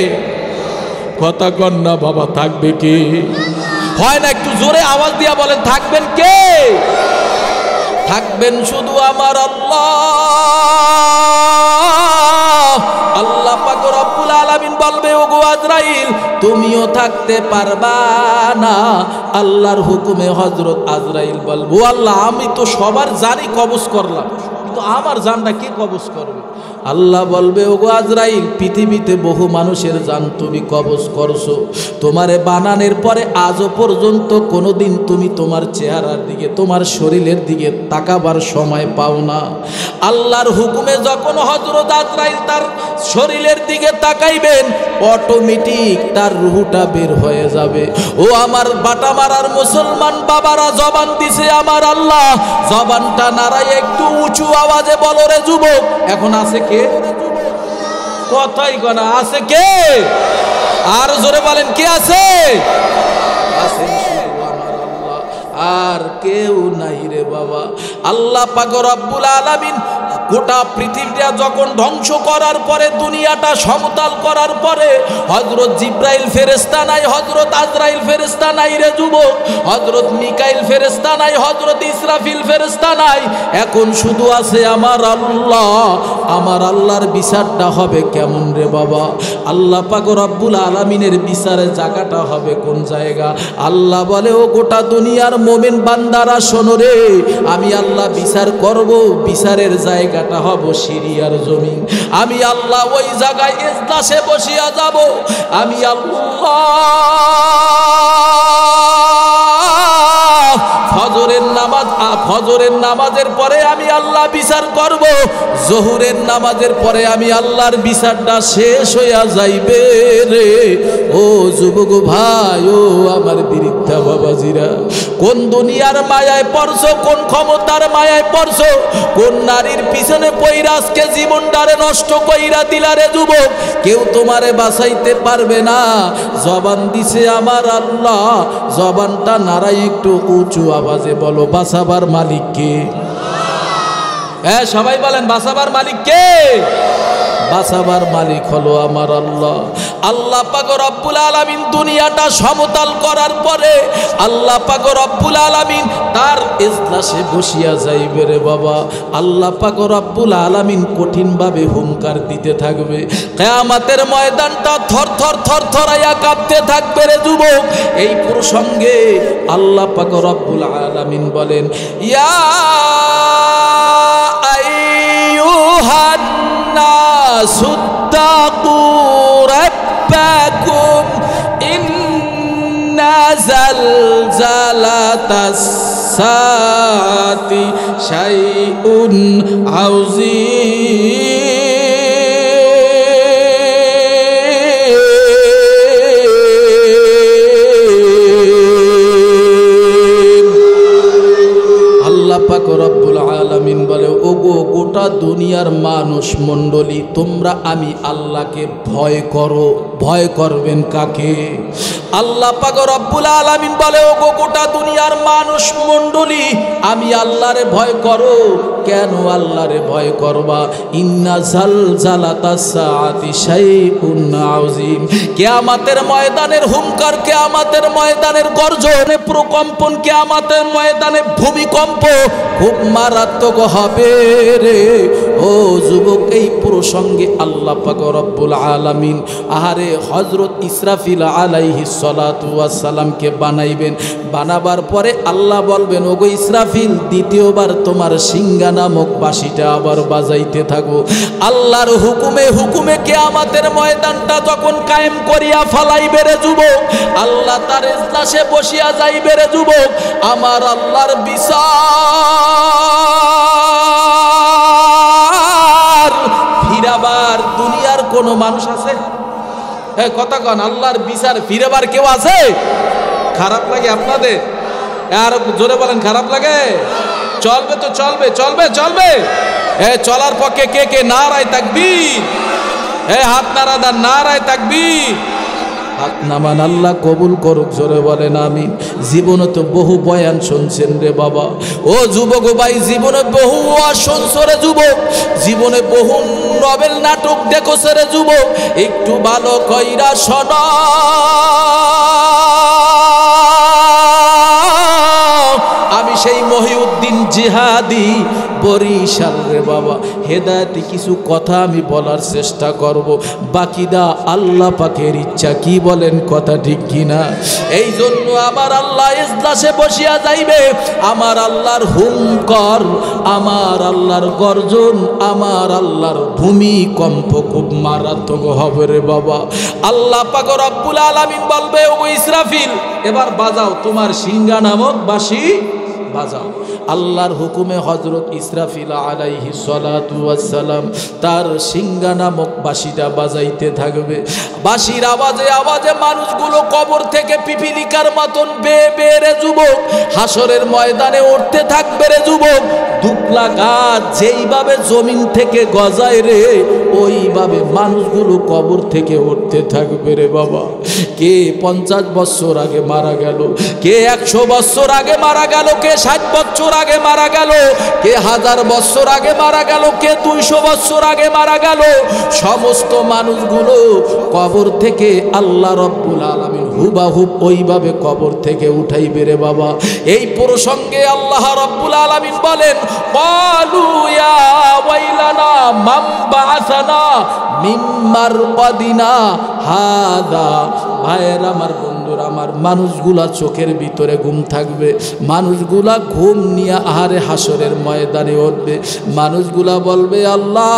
কথা কন না বাবা থাকবে কে হয় না একটু জোরে আওয়াজ দিয়া বলেন থাকবেন কে থাকবেন শুধু আমার আল্লাহ আল্লাহ পাক রব্বুল আলামিন বলবে ওগো আজরাইল তুমিও থাকতে পারবা না আল্লাহর হুকুমে হযরত আজরাইল বলবো আল্লাহ আমি তো সবার জানি কবজ করলাম কিন্তু আমার জানটা কে কবজ করবে আল্লাহ বলবে ওগো আজরাইল পৃথিবীতে বহু মানুষের জান তুমি কবজ করছো তোমারে বানানোর পরে আজও পর্যন্ত কোনোদিন তুমি তোমার চেহারার দিকে তোমার শরীরের দিকে তাকাবার সময় পাও না আল্লাহর হুকুমে যখন হযরত আজরাইল তার শরীরের দিকে তাকাইবেন অটোমেটিক তার রূহটা বের হয়ে যাবে ও আমার বাটা মারার মুসলমান বাবারা জবান দিছে আমার আল্লাহ জবানটা নাড়াই একটু উঁচু আওয়াজে বলো রে যুবক এখন আছে কে কথাই কনা আছে কে আর জোরে বলেন কে আছে আছেন শুধু আমার আল্লাহ আর কেউ নাই রে বাবা আল্লাহ পাক রব্বুল আলামিন গোটা পৃথিবীটা যখন ধ্বংস করার পরে দুনিয়াটা সমতল করার পরে হযরত জিবরাইল ফেরেশতা নাই হযরত আজরাইল ফেরেশতা নাই রে যুবক হযরত মিকাইল ফেরেশতা নাই হযরত ইসরাফিল ফেরেশতা নাই এখন শুধু আছে আমার আল্লাহ আমার আল্লাহর বিচারটা হবে কেমন রে বাবা আল্লাহ পাক রব্বুল আলামিনের বিচারের জায়গাটা হবে কোন জায়গা আল্লাহ বলে ও গোটা দুনিয়ার মুমিন বান্দারা শোনো রে আমি আল্লাহ বিচার করব বিচারের জায়গাটা হব সিরিয়ার জমিন আমি আল্লাহ ওই জায়গায় ইজলাসে বসিয়া যাব আমি আল্লাহ ফজরের নামাজের পরে আমি আল্লাহ বিচার করব জোহরের নামাজের পরে আমি আল্লাহর বিচারটা শেষ হইয়া যাইবে রে ও যুবক ভাই ও আমার বৃদ্ধা বাবাজিরা কোন দুনিয়ার মায়ায় পড়ছো কোন ক্ষমতার মায়ায় পড়ছো কোন নারীর পিছনে পইরা আজকে জীবনটারে নষ্ট কইরা দিলারে যুবক কেউ তোমারে বাঁচাইতে পারবে না জবান দিছে আমার আল্লাহ জবানটা নাড়াই একটু উঁচু আওয়াজে বলো বাঁচাবার মালিক কে? হ্যাঁ সবাই বলেন বাঁচাবার মালিক কে? বাঁচাবার মালিক হলো আমার আল্লাহ। আল্লাহ পাক রব্বুল আলামিন দুনিয়াটা সমতল করার পরে আল্লাহ পাক রব্বুল আলামিন তার ইজলাসে বসিয়া যাইবে রে বাবা। আল্লাহ পাক রব্বুল আলামিন কঠিনভাবে হুঙ্কার দিতে থাকবে। কিয়ামতের ময়দানটা থরথর থরথরাইয়া কাঁপতে থাকবে রে যুবক। এই প্রসঙ্গে আল্লাহ পাক রব্বুল আলামিন বলেন, ইয়া আইয়ুহান নাসুত্তাকু রাব্বাকুম ইন্না জালজালাতাস সাআতি শাইউন আযীম। আল্লাহ পাক রব্বুল আলামিন বলে, ওগো গোটা দুনিয়ার মানুষ মণ্ডলী, তোমরা আমি আল্লাহকে ভয় করো। ভয় করবেন কাকে? আল্লাহ পাক রব্বুল আলামিন বলে, ওগো গোটা দুনিয়ার মানুষ মণ্ডলী, আমি আল্লাহরে ভয় করো। কেন আল্লাহরে ভয় করবা? ইন্না জালজালাতাস সাআতি শাইউন আযীম। কিয়ামতের ময়দানের হুঙ্কার, কিয়ামতের ময়দানের গর্জন, প্রকম্পন, কিয়ামতের ময়দানে ভূমিকম্প খুব মারাত্মক হবে রে ও যুবক। এই প্রসঙ্গে আল্লাহ পাক রব্বুল আলামিন আহারে হযরত ইসরাফিল আলাইহিস সালাতু ওয়াস সালামকে বানাইবেন। বানাবার পরে আল্লাহ বলবেন, ওগো ইসরাফিল, দ্বিতীয়বার তোমার সিংহা নামক বাঁশিটা আবার বাজাইতে থাকো। আল্লাহর হুকুমে হুকুমে কিয়ামতের ময়দানটা যখন কায়েম করিয়া ফালাইবে রে যুবক, আল্লাহ তার ইজলাসে বসিয়া যাইবে রে যুবক। আমার আল্লাহর বিচার ফিরাবার দুনিয়ার কোন মানুষ আছে? হ্যাঁ কথা কন, আল্লাহর বিচার ফিরাবার কেউ আছে? খারাপ লাগে আপনাদের? আর জোরে বলেন, খারাপ লাগে? চলবে তো চলবে, চলবে চলবে। চলার পক্ষে কে কে নারায়ে তাকবীর? হাত নাড়া দেন, নারায়ে তাকবীর। হাত নামান, আল্লাহ কবুল করুক, জোরে বলেন আমিন। জীবনে তো বহু বয়ান শুনছেন রে বাবা। ও যুবক ভাই, জীবনে বহু ওয়াজ শুনছো রে যুবক। জীবনে বহু নভেল নাটক দেখোছে রে যুবক। একটু ভালো কইরা শোনো, আমি সেই মহিউদ্দিন জিহাদি বরিশাল রে বাবা। হেদায়েতি কিছু কথা আমি বলার চেষ্টা করব, বাকিটা আল্লাহ পাকের ইচ্ছা। কি বলেন, কথা ঠিক কিনা? এই জন্য আমার আল্লাহ ইজলাসে বসিয়া যাইবে। আমার আল্লাহর হুঙ্কার, আমার আল্লাহর গর্জন, আমার আল্লাহর ভূমিকম্প খুব মারাত্মক হবে রে বাবা। আল্লাহ পাক রব্বুল আলামিন বলবে, ওগো ইসরাফিল, এবার বাজাও তোমার সিংহা নামক বাঁশি বাজাও। আল্লাহর হুকুমে হযরত ইসরাফিল আলাইহিস সালাতু ওয়াস সালাম তার সিংহা নামক বাঁশিটা বাজাইতে থাকবে। বাঁশির আওয়াজে আওয়াজে মানুষগুলো কবর থেকে পিপিলিকার মতন বেয়ে বেয়ে রে যুবক হাসরের ময়দানে উঠতে থাকবে রে যুবক। দুপলা গাছ যেইভাবে জমিন থেকে গজায় রে, ওইভাবে মানুষগুলো কবর থেকে উঠতে থাকবে রে বাবা। কে 50 বছর আগে মারা গেল, কে 100 বছর আগে মারা গেল, কে 60 বছর আগে মারা গেল, কে 1000 বছর আগে মারা গেল, কে 200 বছর আগে মারা গেল। সমস্ত মানুষগুলো কবর থেকে আল্লাহ রব্বুল আলামিন হুবাহুব ওইভাবে কবর থেকে উঠাইবে রে বাবা। এই প্রসঙ্গে আল্লাহ রব্বুল আলামিন বলেন, ক্বালু ইয়া ওয়াইলানা মান বাআসানা মিন মারকাদিনা হাদা। ভাইয়ের আমার, বন্ধুরা আমার, মানুষগুলা চোখের ভিতরে ঘুম থাকবে। মানুষগুলা ঘুম নিয়ে আহারে হাসরের ময়দানে উঠবে। মানুষগুলা বলবে, আল্লাহ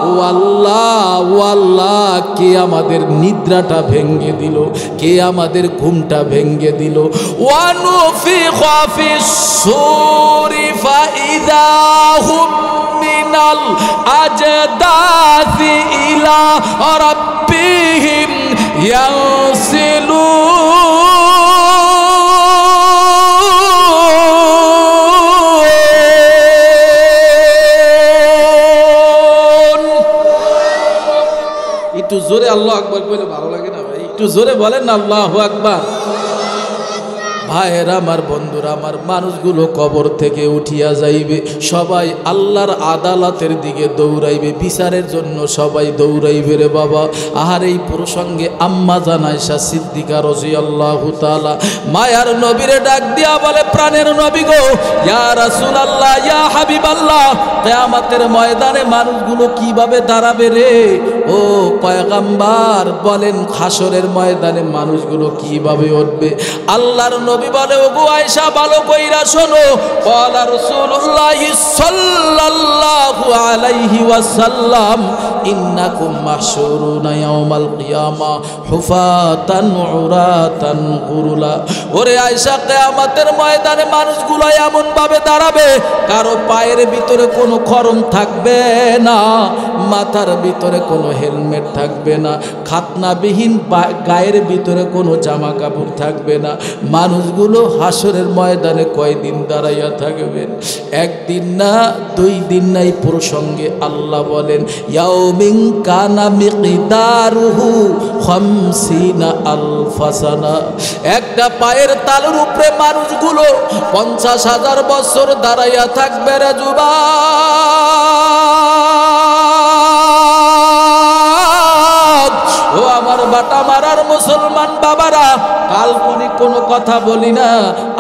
ও আল্লাহ ও আল্লাহ, কে আমাদের নিদ্রাটা ভেঙ্গে দিল, কে আমাদের ঘুমটা ভেঙ্গে দিল। ওয়ানুফিখা ফিস-সূরি ফাইযা হুম মিনাল আজদাসি ইলা রাব্বিহিম ইয়ানসিলুন। একটু জোরে আল্লাহু আকবার বলে ভালো লাগে না ভাই? একটু জোরে বলেন না আল্লাহু আকবার। ভাইয়েরা আমার, বন্ধুরা আমার, মানুষগুলো কবর থেকে উঠিয়া যাইবে, সবাই আল্লাহর আদালতের দিকে দৌড়াইবে, বিচারের জন্য সবাই দৌড়াইবে রে বাবা। আর এই প্রসঙ্গে আম্মা জান আয়েশা সিদ্দিকা রাদিয়াল্লাহু তাআলা মায়ার নবীরে ডাক দিয়া বলে, প্রাণের নবী গো, ইয়া রাসূলুল্লাহ, ইয়া হাবিবাল্লাহ, কিয়ামতের ময়দানে মানুষগুলো কিভাবে দাঁড়াবে রে? ও পয়গম্বর বলেন, হাসরের ময়দানে মানুষগুলো কিভাবে উঠবে? আল্লাহর নবী বলে, ওগো আয়েশা ভালো কইরা শোনো, ক্বালা রাসূলুল্লাহ সাল্লাল্লাহু আলাইহি ওয়াসাল্লাম, ইন্নাকুম মাহশুরুনা ইয়াউমাল কিয়ামা হুফাতান উরাতান গুরুলা। ওরে আয়েশা, কিয়ামতের ময়দানে মানুষগুলো এমন ভাবে দাঁড়াবে, কারো পায়ের ভিতরে কোনো খরম থাকবে না, মাথার ভিতরে কোনো হেলমেট থাকবে না, খাতনাবিহীন গায়ের ভিতরে কোনো জামা কাপড় থাকবে না। মানুষগুলো হাসরের ময়দানে কয়দিন দাঁড়াইয়া থাকবেন? একদিন না, 2 দিন নাই। প্রসঙ্গে আল্লাহ বলেন, ইয়াউমিন কানা মিকদারুহু 50 আলফা সানা। একটা পায়ের তালুর উপরে মানুষগুলো 50,000 বছর দাঁড়াইয়া থাকবে রে যুবক। ও আমার বাটা মারার মুসলমান বাবারা, কাল্পনিক কোনো কথা বলি না,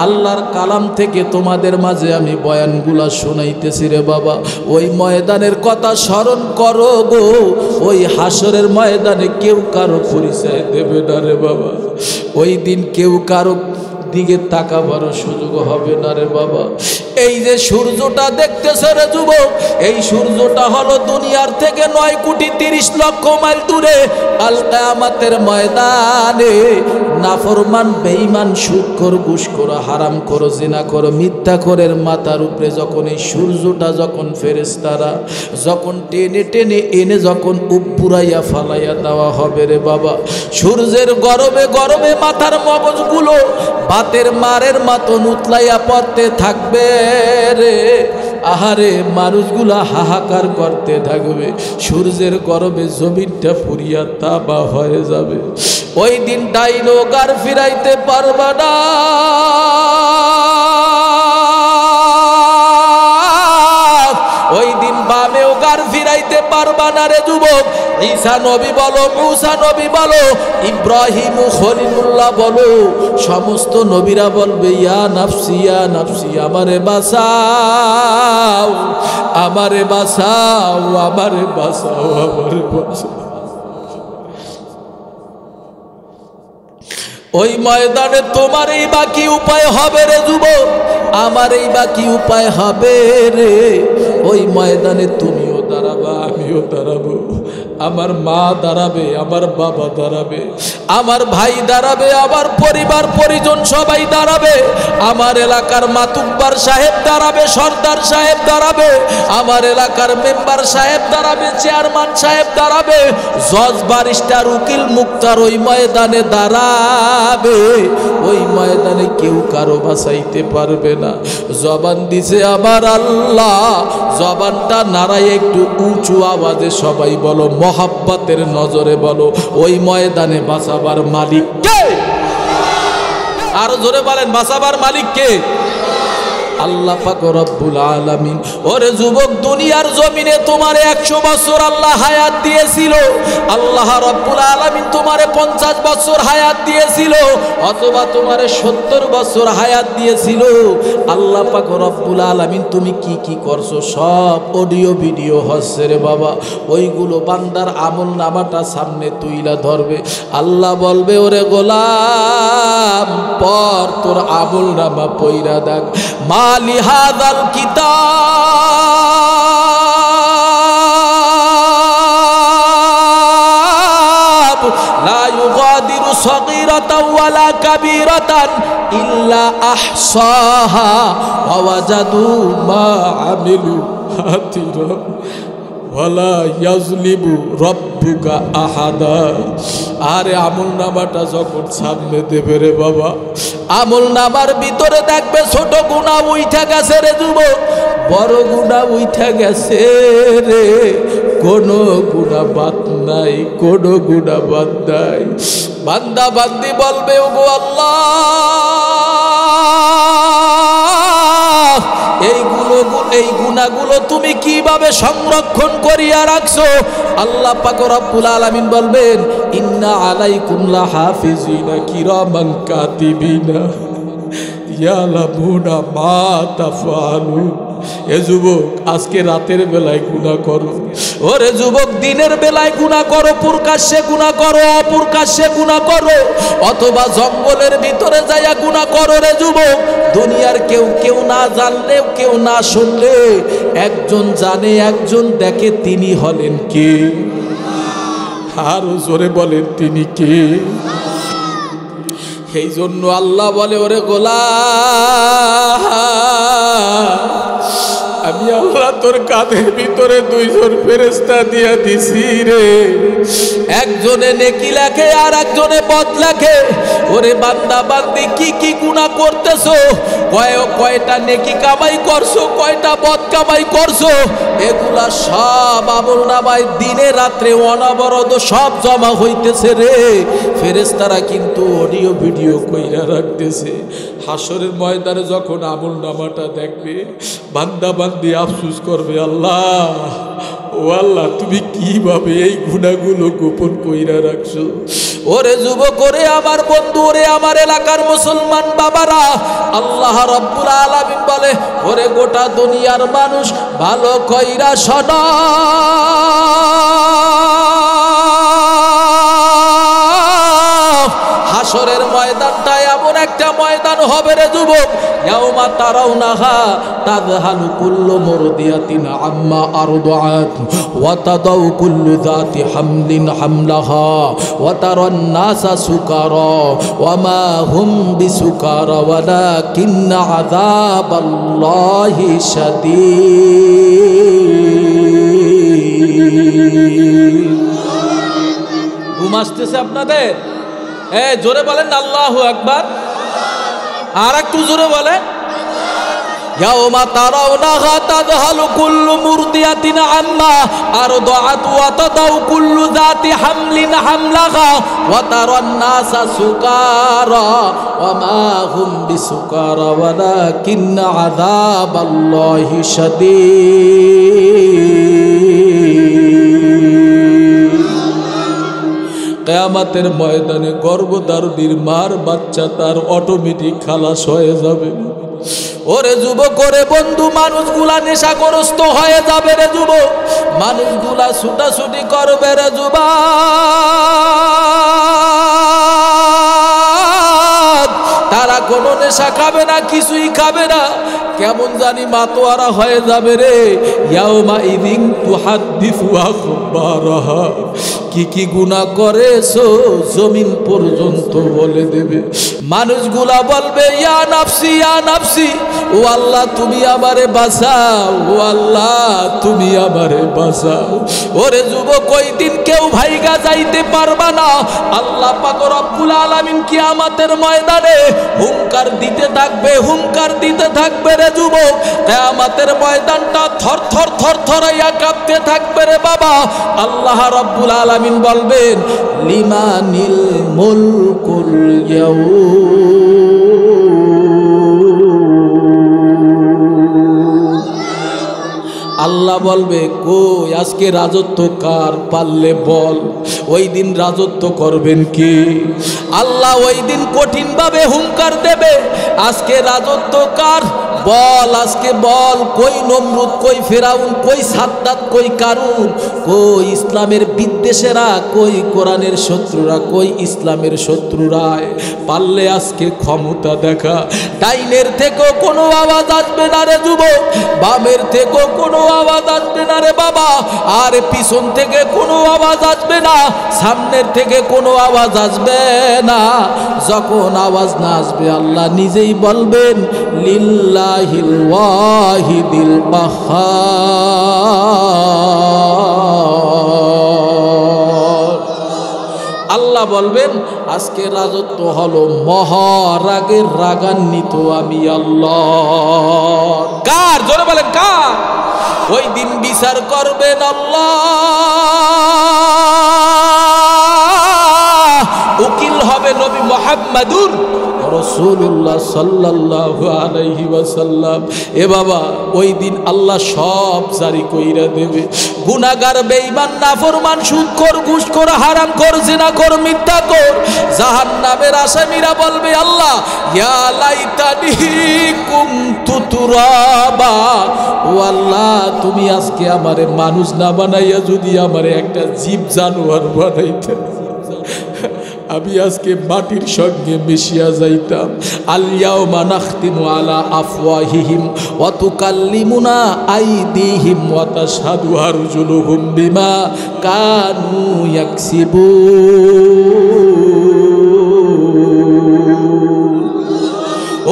আল্লাহর কালাম থেকে তোমাদের মাঝে আমি বয়ানগুলা শোনাইতেছি রে বাবা। ওই ময়দানের কথা স্মরণ করো গো। ওই হাসরের ময়দানে কেউ কারো পরিচয় দেবে না রে বাবা। ওই দিন কেউ কারো দিকে তাকাবার সুযোগ হবে না রে বাবা। এই যে সূর্যটা দেখতেছে রে যুবক, এই সূর্যটা হলো দুনিয়ার থেকে 9,30,00,000 মাইল দূরে। আল কিয়ামতের ময়দানে নাফরমান, বেঈমান, সুদখোর, ঘুষখোর, হারামখোর, জিনাখোর, মিথ্যাখোরের মাথার উপরে যখন এই সূর্যটা যখন ফেরেশতারা যখন টেনে টেনে এনে যখন উপপুরাইয়া ফালাইয়া দেওয়া হবে রে বাবা, সূর্যের গরমে গরমে মাথার মগজগুলো বাতের মারের মতন উতলাইয়া পড়তে থাকবে রে। আহারে, মানুষগুলা হাহাকার করতে থাকবে, সূর্যের গরমে জমিনটা পুরিয়া তাবা হয়ে যাবে। ওই দিন ডাইনো গার ফিরাইতে পারবা না। ওই দিন বামেও গার ফিরাইতে পারবা না রে যুবক। ঈসা নবী বলো, মূসা নবী বলো, ইব্রাহিম খলিলুল্লাহ বলো, সমস্ত নবীরা বলবে, ইয়া নাফসি, ইয়া নাফসি, আমারে বাঁচাও, আমারে বাঁচাও, আমারে বাঁচাও, আমারে বাঁচাও। ওই ময়দানে তোমার এই বাকি উপায় হবে রে যুবক, আমার এই বাকি উপায় হবে রে। ওই ময়দানে তুমিও দাঁড়াবা, আমিও দাঁড়াবো, আমার মা দাঁড়াবে, আমার বাবা দাঁড়াবে, আমার ভাই দাঁড়াবে, আমার পরিবার পরিজন সবাই দাঁড়াবে, আমার এলাকার মাতুব্বার সাহেব দাঁড়াবে, সর্দার সাহেব দাঁড়াবে, আমার এলাকার মেম্বার সাহেব দাঁড়াবে, চেয়ারম্যান সাহেব দাঁড়াবে, জজ, ব্যারিস্টার, উকিল, মুক্তার ওই ময়দানে দাঁড়াবে। ওই ময়দানে কেউ কারো বাঁচাইতে পারবে না। জবান দিছে আমার আল্লাহ, জবানটা নাড়ায় একটু উঁচু আওয়াজে সবাই বলো, মহাব্বতের নজরে বলো, ওই ময়দানে বাঁচাবার মালিক কে? আরো জোরে বলেন, বাঁচাবার মালিক কে? আল্লাহ পাক রব্বুল আলামিন। ওরে যুবক, দুনিয়ার জমিনে তোমারে 100 বছর আল্লাহ হায়াত দিয়েছিল, আল্লাহ রব্বুল আলামিন তোমারে 50 বছর হায়াত দিয়েছিল, অথবা তোমারে 70 বছর হায়াত দিয়েছিল। আল্লাহ পাক রব্বুল আলামিন তুমি কি কি করছো সব অডিও ভিডিও হচ্ছে রে বাবা। ওইগুলো বান্দার আমল নামাটা সামনে তুইলা ধরবে। আল্লাহ বলবে, ওরে গোলাম, পর তোর আমল নামা পইরা দেখ। মালি হাযাল কিতাব লা ইউগাদিরু সগীরাতান ওয়ালা কাবীরাতান ইল্লা আহসাহা ওয়া ওয়াজাদু মা আমিলু হাদিরা ওয়ালা ইয়াজলিমু রাব্বুকা আহাদা। আরে আমল নামাটা যখন সামনে দেবে রে বাবা, আমল নামার ভিতরে দেখবে ছোট গুনাহ উঠা গেছে রে যুবক, বড় গুনাহ উঠা গেছে রে, কোনো গুনাহ বাদ নাই, কোনো গুনাহ বাদ নাই। বান্দা বান্দি বলবে ওগো আল্লাহ এই গুনাহগুলো তুমি কিভাবে সংরক্ষণ করিয়া রাখছো? আল্লাহ পাক রব্বুল আলামিন বলবেন ইন্না আলাইকুম লাহাফিজিনা কিরামান কাতিবিনা ইয়ালামুনা মা তাফআলুন। এ যুবক আজকে রাতের বেলায় গুনাহ করো, ওরে যুবক দিনের বেলায় গুনাহ করো, প্রকাশ্যে গুনাহ করো, অপ্রকাশ্যে গুনাহ করো, অথবা জঙ্গলের ভিতরে যাইয়া গুনাহ করো রে যুবক। দুনিয়ার কেউ না জানলে, কেউ না শুনলে, একজন জানে একজন দেখে, তিনি হলেন কে? আরো জোরে বলেন তিনি কে? এই জন্য আল্লাহ বলে ওরে গোলাম আমি আল্লাহ তোর কাঁধের ভিতরে দুইজন ফেরেশতা দিয়া দিছি রে, একজনে নেকি লেখে আর একজনে বদ লেখে। ওরে বান্দা বান্দি কি কি গুনাহ করতেছো, কয়টা নেকি কামাই করছো, কয়টা বদ কামাই করছো, এগুলা সব আমলনামায় দিনে রাত্রে অনবরত সব জমা হইতেছে রে। ফেরেশতারা কিন্তু অডিও ভিডিও কইরা রাখতেছে। হাসরের ময়দানে যখন আমলনামাটা দেখবে বান্দা বান্দি আফসোস করবে, আল্লাহ ও আল্লাহ তুমি কিভাবে এই গুনাহগুলো গোপন কইরা রাখছো। ওরে যুবক, ওরে আমার বন্ধু, ওরে আমার এলাকার মুসলমান বাবারা, আল্লাহ রাব্বুল আলামিন বলে ওরে গোটা দুনিয়ার মানুষ ভালো কইরা শোনো, হাসরের ময়দানটা এমন একটা ময়দান হবে রে যুবক, ইয়াউমা তারাউনাহা তাযহালু কুল্লু মুরদিয়াতিন আম্মা আরদাআত ওয়া তাদাউ কুল্লু যাতি হামলিন হামলাহা ওয়া তারান নাসা সুকারা ওয়া মা হুম বিসুকারা ওয়ালাকিন্না আযাবাল্লাহি শাদীদ। ঘুম আসতেছে আপনাদের? জোরে বলেন আল্লাহু আকবার, আর একটু জোরে বলে ইয়াউমা তারাউনাহা তাযহালু কুল্লু মুরদিয়াতিন আম্মা আরদাআত ওয়া তাদাউ কুল্লু যাতি হামলিন হামলাহা ওয়া তারান নাসা সুকারা ওয়া মা হুম বিসুকারা ওয়ালাকিন্না আযাবাল্লাহি শাদীদ। কিয়ামতের ময়দানে গর্ভধারিণীর মার বাচ্চা তার অটোমেটিক খালাস হয়ে যাবে। ওরে যুবক, ওরে বন্ধু, মানুষগুলা নেশাগ্রস্ত হয়ে যাবে রে যুবক, মানুষগুলা ছুটাছুটি করবে রে যুবক, তারা কোনো নেশা খাবে না, কিছুই খাবে না, কেমন জানি মাতোয়ারা হয়ে যাবে রে। ইয়াউমা ইদিন তুহাদ্দিসু আখবারাহা, কি কি গুনাহ করেছো জমিন পর্যন্ত বলে দেবে। মানুষগুলা বলবে ইয়া নাফসি ইয়া নাফসি, ও আল্লাহ তুমি আমারে বাঁচাও, ও আল্লাহ তুমি আমারে বাঁচাও। ওরে যুবক, ওই দিন কেউ ভাইগা যাইতে পারবা না। আল্লাহ পাক রব্বুল আলামিন কিয়ামতের ময়দানে হুঙ্কার দিতে থাকবে, হুঙ্কার দিতে থাকবে রে যুবক। কিয়ামতের ময়দানটা থর থর থর থরাইয়া কাঁপতে থাকবে রে বাবা। আল্লাহ রব্বুল আলামিন বলবেন লিমানিল মুলকুল ইয়াউম, আল্লাহ বলবে কই আজকে রাজত্ব কার, পারলে বল। ওই দিন রাজত্ব করবেন কে? আল্লাহ ওই দিন কঠিন ভাবে হুঙ্কার দেবে, আজকে রাজত্ব কার বল, আজকে বল। কই নমরুদ, কই ফেরাউন, কই সাদ্দাত, কই কারুন, কই ইসলামের বিদ্বেষেরা, কই কোরআনের শত্রুরা, কই ইসলামের শত্রুরা? পারলে আজকে ক্ষমতা দেখা। ডাইনের থেকেও কোনো আওয়াজ আসবে না রে যুবক, বামের থেকেও কোনো আওয়াজ আসবে না রে বাবা, আর পিছন থেকে কোনো আওয়াজ আসবে না, সামনের থেকে কোনো আওয়াজ আসবে না। যখন আওয়াজ না আসবে আল্লাহ নিজেই বলবেন লিল্লাহিল ওয়াহিদিল কাহ্হার। আল্লাহ বলবেন আজকে রাজত্ব হলো মহারাগের রাগান্বিত আমি আল্লাহ। কার? জোরে বলেন কার? ওই দিন বিচার করবেন আল্লাহ, উকিল হবে নবী মুহাম্মাদুর রাসূলুল্লাহ সাল্লাল্লাহু আলাইহি ওয়াসাল্লাম। এ বাবা, ওই দিন আল্লাহ সব জারি কইরা দেবে। গুনাহগার, বেঈমান, নাফরমান, সুদখোর, ঘুষখোর, হারামখোর, জিনাখোর, মিথ্যাখোর, জাহান্নামের আসামীরা বলবে, আল্লাহ ইয়া লাইতানি কুনতু তুরাবা, ও আল্লাহ তুমি আজকে আমারে মানুষ না বানাইয়া যদি আমারে একটা জীব জানোয়ার বানাইতে, আমি আজকে মাটির সঙ্গে মিশিয়া যাইতাম। আল ইয়াউমা নাখতিমু আলা আফওয়াহিহিম ওয়া তুকাল্লিমুনা আইদিহিম ওয়া তাশহাদু আরজুলুহুম বিমা কানু ইয়াকসিবুন।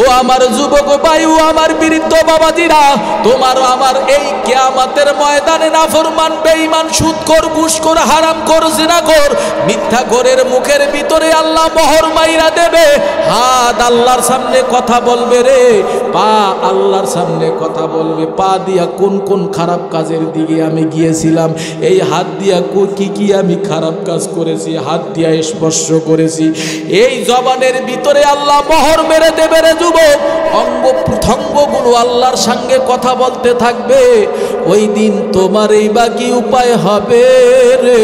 ও আমার যুবক ভাই, ও আমার বৃদ্ধ বাবাজিরা, তোমার আমার এই কিয়ামতের ময়দানে নাফরমান, বেঈমান, সুদখোর, ঘুষখোর, হারামখোর, জিনাখোর, মিথ্যাখোরের মুখের ভিতরে আল্লাহ মোহর মাইরা দেবে। হাত আল্লাহর সামনে কথা বলবে রে, পা আল্লাহর সামনে কথা বলবে। পা দিয়া কোন কোন খারাপ কাজের দিকে আমি গিয়েছিলাম, এই হাত দিয়া কি কি আমি খারাপ কাজ করেছি, হাত দিয়া স্পর্শ করেছি, এই জবানের ভিতরে আল্লাহ মোহর মেরে দেবে রে যুবক। অঙ্গ প্রত্যঙ্গগুলো আল্লাহর সঙ্গে কথা বলতে থাকবে। ওই দিন তোমার এই বা কি উপায় হবে রে,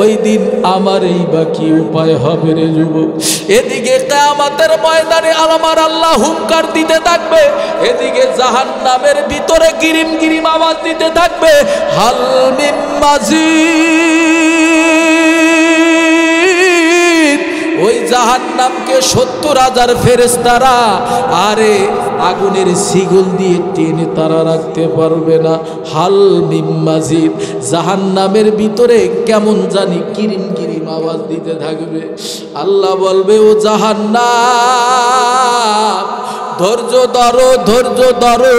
ওই দিন আমার এই বা কি উপায় হবে রে যুবক। এদিকে কিয়ামতের ময়দানে আমার আল্লাহ হুঙ্কার দিতে থাকবে, এদিকে জাহান্নামের ভিতরে গিরিম গিরিম আওয়াজ দিতে থাকবে, হাল মিন মাজিদ। ওই জাহান্নামকে 70,000 ফেরেশতারা আরে আগুনের শিকল দিয়ে টেনে তারা রাখতে পারবে না। হাল মিন মাজিদ, জাহান্নামের ভিতরে কেমন জানি গিরিম গিরিম আওয়াজ দিতে থাকবে। আল্লাহ বলবে, ও জাহান্নাম ধৈর্য ধরো, ধৈর্য ধরো।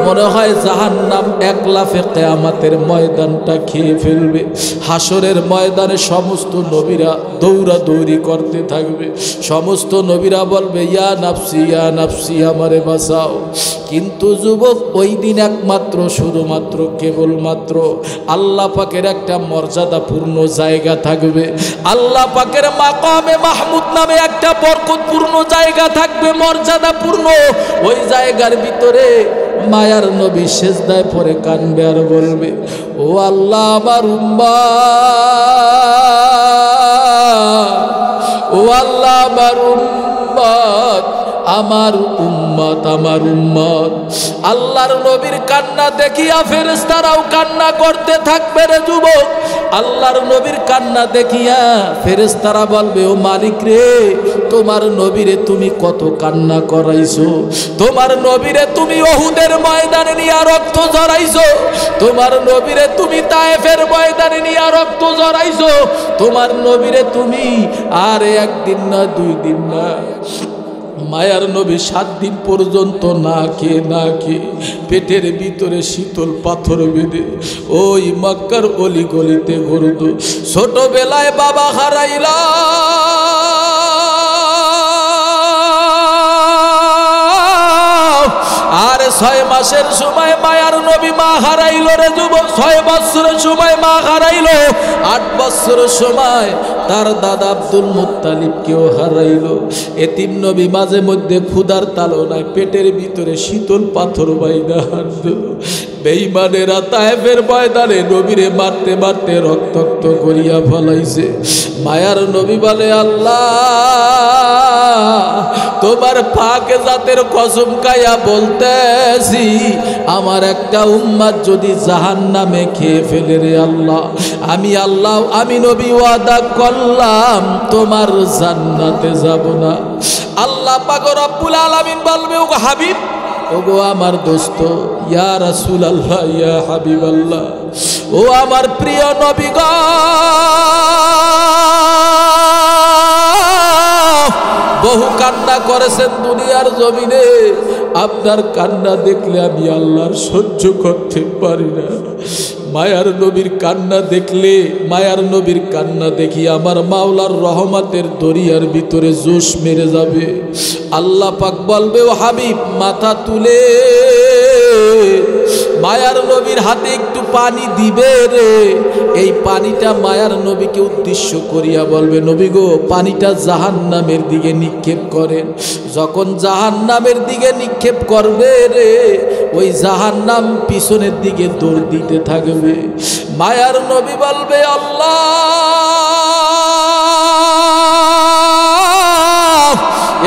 মনে হয় জাহান্নাম এক লাফে কিয়ামতের ময়দানটা খেয়ে ফেলবে। হাসরের ময়দানে সমস্ত নবীরা দৌড়াদৌড়ি করতে থাকবে। সমস্ত নবীরা বলবে, ইয়া নাফসি ইয়া নাফসি, আমারে বাঁচাও। কিন্তু যুবক, ওই দিন একমাত্র শুধুমাত্র কেবলমাত্র আল্লাহ পাকের একটা মর্যাদাপূর্ণ জায়গা থাকবে। আল্লাহ পাকের মাকামে মাহমুদ নামে একটা বরকতপূর্ণ জায়গা থাকবে, মর্যাদাপূর্ণ। ওই জায়গার ভিতরে মায়ার নবী সেজদায় পড়ে কাঁদবে আর বলবে, ও আল্লাহ আমার উম্মত, ও আল্লাহ আমার উম্মত, আমার উম্মত, আমার উম্মত। আল্লাহর নবীর কান্না দেখিয়া ফেরেশতারাও কান্না করতে থাকবে রে যুবক। আল্লাহর নবীর কান্না দেখিয়া ফেরেশতারা বলবে, ও মালিক রে, তোমার নবীরে তুমি কত কান্না করাইছো, তোমার নবীরে তুমি উহুদের ময়দানে নিয়ে রক্ত ঝরাইছো, তোমার নবীরে তুমি তায়েফের ময়দানে নিয়ে রক্ত ঝরাইছো, তোমার নবীরে তুমি আর একদিন না 2 দিন না, মায়ার নবী 7 দিন পর্যন্ত না খেয়ে পেটের ভিতরে শীতল পাথর বেঁধে ওই মক্কার অলি গলিতে ঘুরত। ছোটবেলায় বাবা হারাইলা, আর 6 মাসের সময় মায়ার নবী মা হারাইলো রে যুবক। 6 বছরের সময় মা হারাইলো। 8 বছরের সময় তার দাদা আব্দুল মুত্তালিবকেও হারাইলো। এতিম নবী মাঝে মধ্যে ক্ষুধার তাড়নায় পেটের ভিতরে শীতল পাথর বাইদা হাঁটতো। বেঈমানেরা তায়েফের ময়দানে নবীরে মারতে মারতে রক্তাক্ত করিয়া ফলাইছে। মায়ার নবী বলে, আল্লাহ তোমার পাক জাতের কসম খাইয়া বলতেছি, আমার একটা উম্মত যদি জাহান্নামে খেয়ে ফেলে রে আল্লাহ, আমি নবী ওয়াদা করলাম তোমার জান্নাতে যাব না। আল্লাহ পাক রব্বুল আলামিন বলবে, ও হাবিব, ওগো আমার দোস্ত, ইয়া রাসূলুল্লাহ, ইয়া হাবিবাল্লাহ, ও আমার প্রিয় নবী গো, বহু কান্না করেছেন দুনিয়ার জমিনে, আপনার কান্না দেখলে আমি আল্লাহর সহ্য করতে পারি না। মায়ার নবীর কান্না দেখলে, মায়ার নবীর কান্না দেখি আমার মাওলার রহমতের দরিয়ার ভিতরে জোশ মেরে যাবে। আল্লাহ পাক বলবে, ও হাবিব মাথা তুলে মায়ার নবীর হাতে একটু পানি দিবে রে, এই পানিটা মায়ার নবীকে উদ্দেশ্য করিয়া বলবে, নবী গো পানিটা জাহান্নামের দিকে নিক্ষেপ করেন। যখন জাহান্নামের দিকে নিক্ষেপ করবে রে, ওই জাহান্নাম পিছনের দিকে দৌড় দিতে থাকবে। মায়ার নবী বলবে, আল্লাহ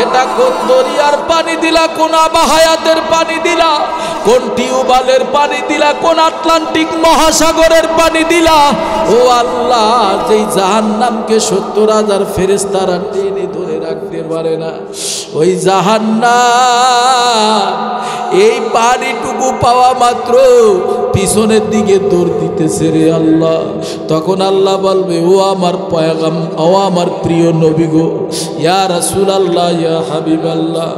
এটা কোন দরিয়ার পানি দিলা, কোন আবাহায়াতের পানি দিলা, কোন টিউবওয়েলের পানি দিলা, কোন আটলান্টিক মহাসাগরের পানি দিলা? ও আল্লাহ, যেই জাহান্নামকে 70,000 ফেরেশতারা টেনে ধরে রাখতে পারে না, ওই জাহান্নাম এই পানিটুকু পাওয়া মাত্র পিছনের দিকে দৌড় দিতেছে রে আল্লাহ। তখন আল্লাহ বলবে, ও আমার পয়গাম, ও আমার প্রিয় নবী গো, ইয়া রাসূলুল্লাহ, ইয়া হাবিবাল্লাহ,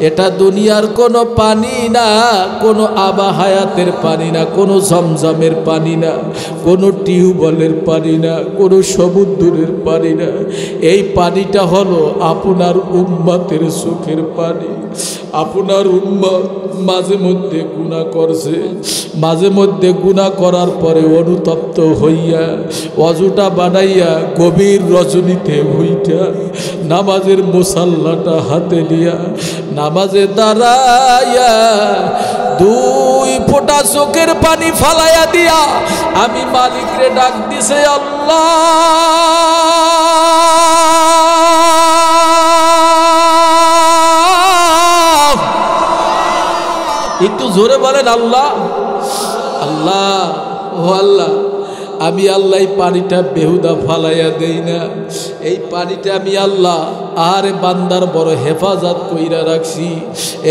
এটা দুনিয়ার কোনো পানি না, কোনো আবাহায়াতের পানি না, কোনো জমজমের পানি না, কোনো টিউবওয়েলের পানি না, কোনো সমুদ্রের পানি না। এই পানিটা হলো আপনার উম্মতের চোখের পানি। আপনার উম্মত মাঝে মধ্যে গুনাহ করছে, মাঝে মধ্যে গুনাহ করার পরে অনুতপ্ত হইয়া ওযুটা বানাইয়া গভীর রজনীতে হইটা নামাজের মুসাল্লাটা হাতে নিয়া নামাজে দাঁড়াইয়া 2 ফোঁটা চোখের পানি ফালাইয়া দিয়া আমি মালিকরে ডাক দিছে, আল্লাহ একটু জোরে বলেন, আল্লাহ আল্লাহ, ও আল্লাহ, আমি আল্লাহ এই পানিটা বেহুদা ফালাইয়া দেই না, এই পানিটা আমি আল্লাহ আর বান্দার বড় হেফাজত কইরা রাখছি।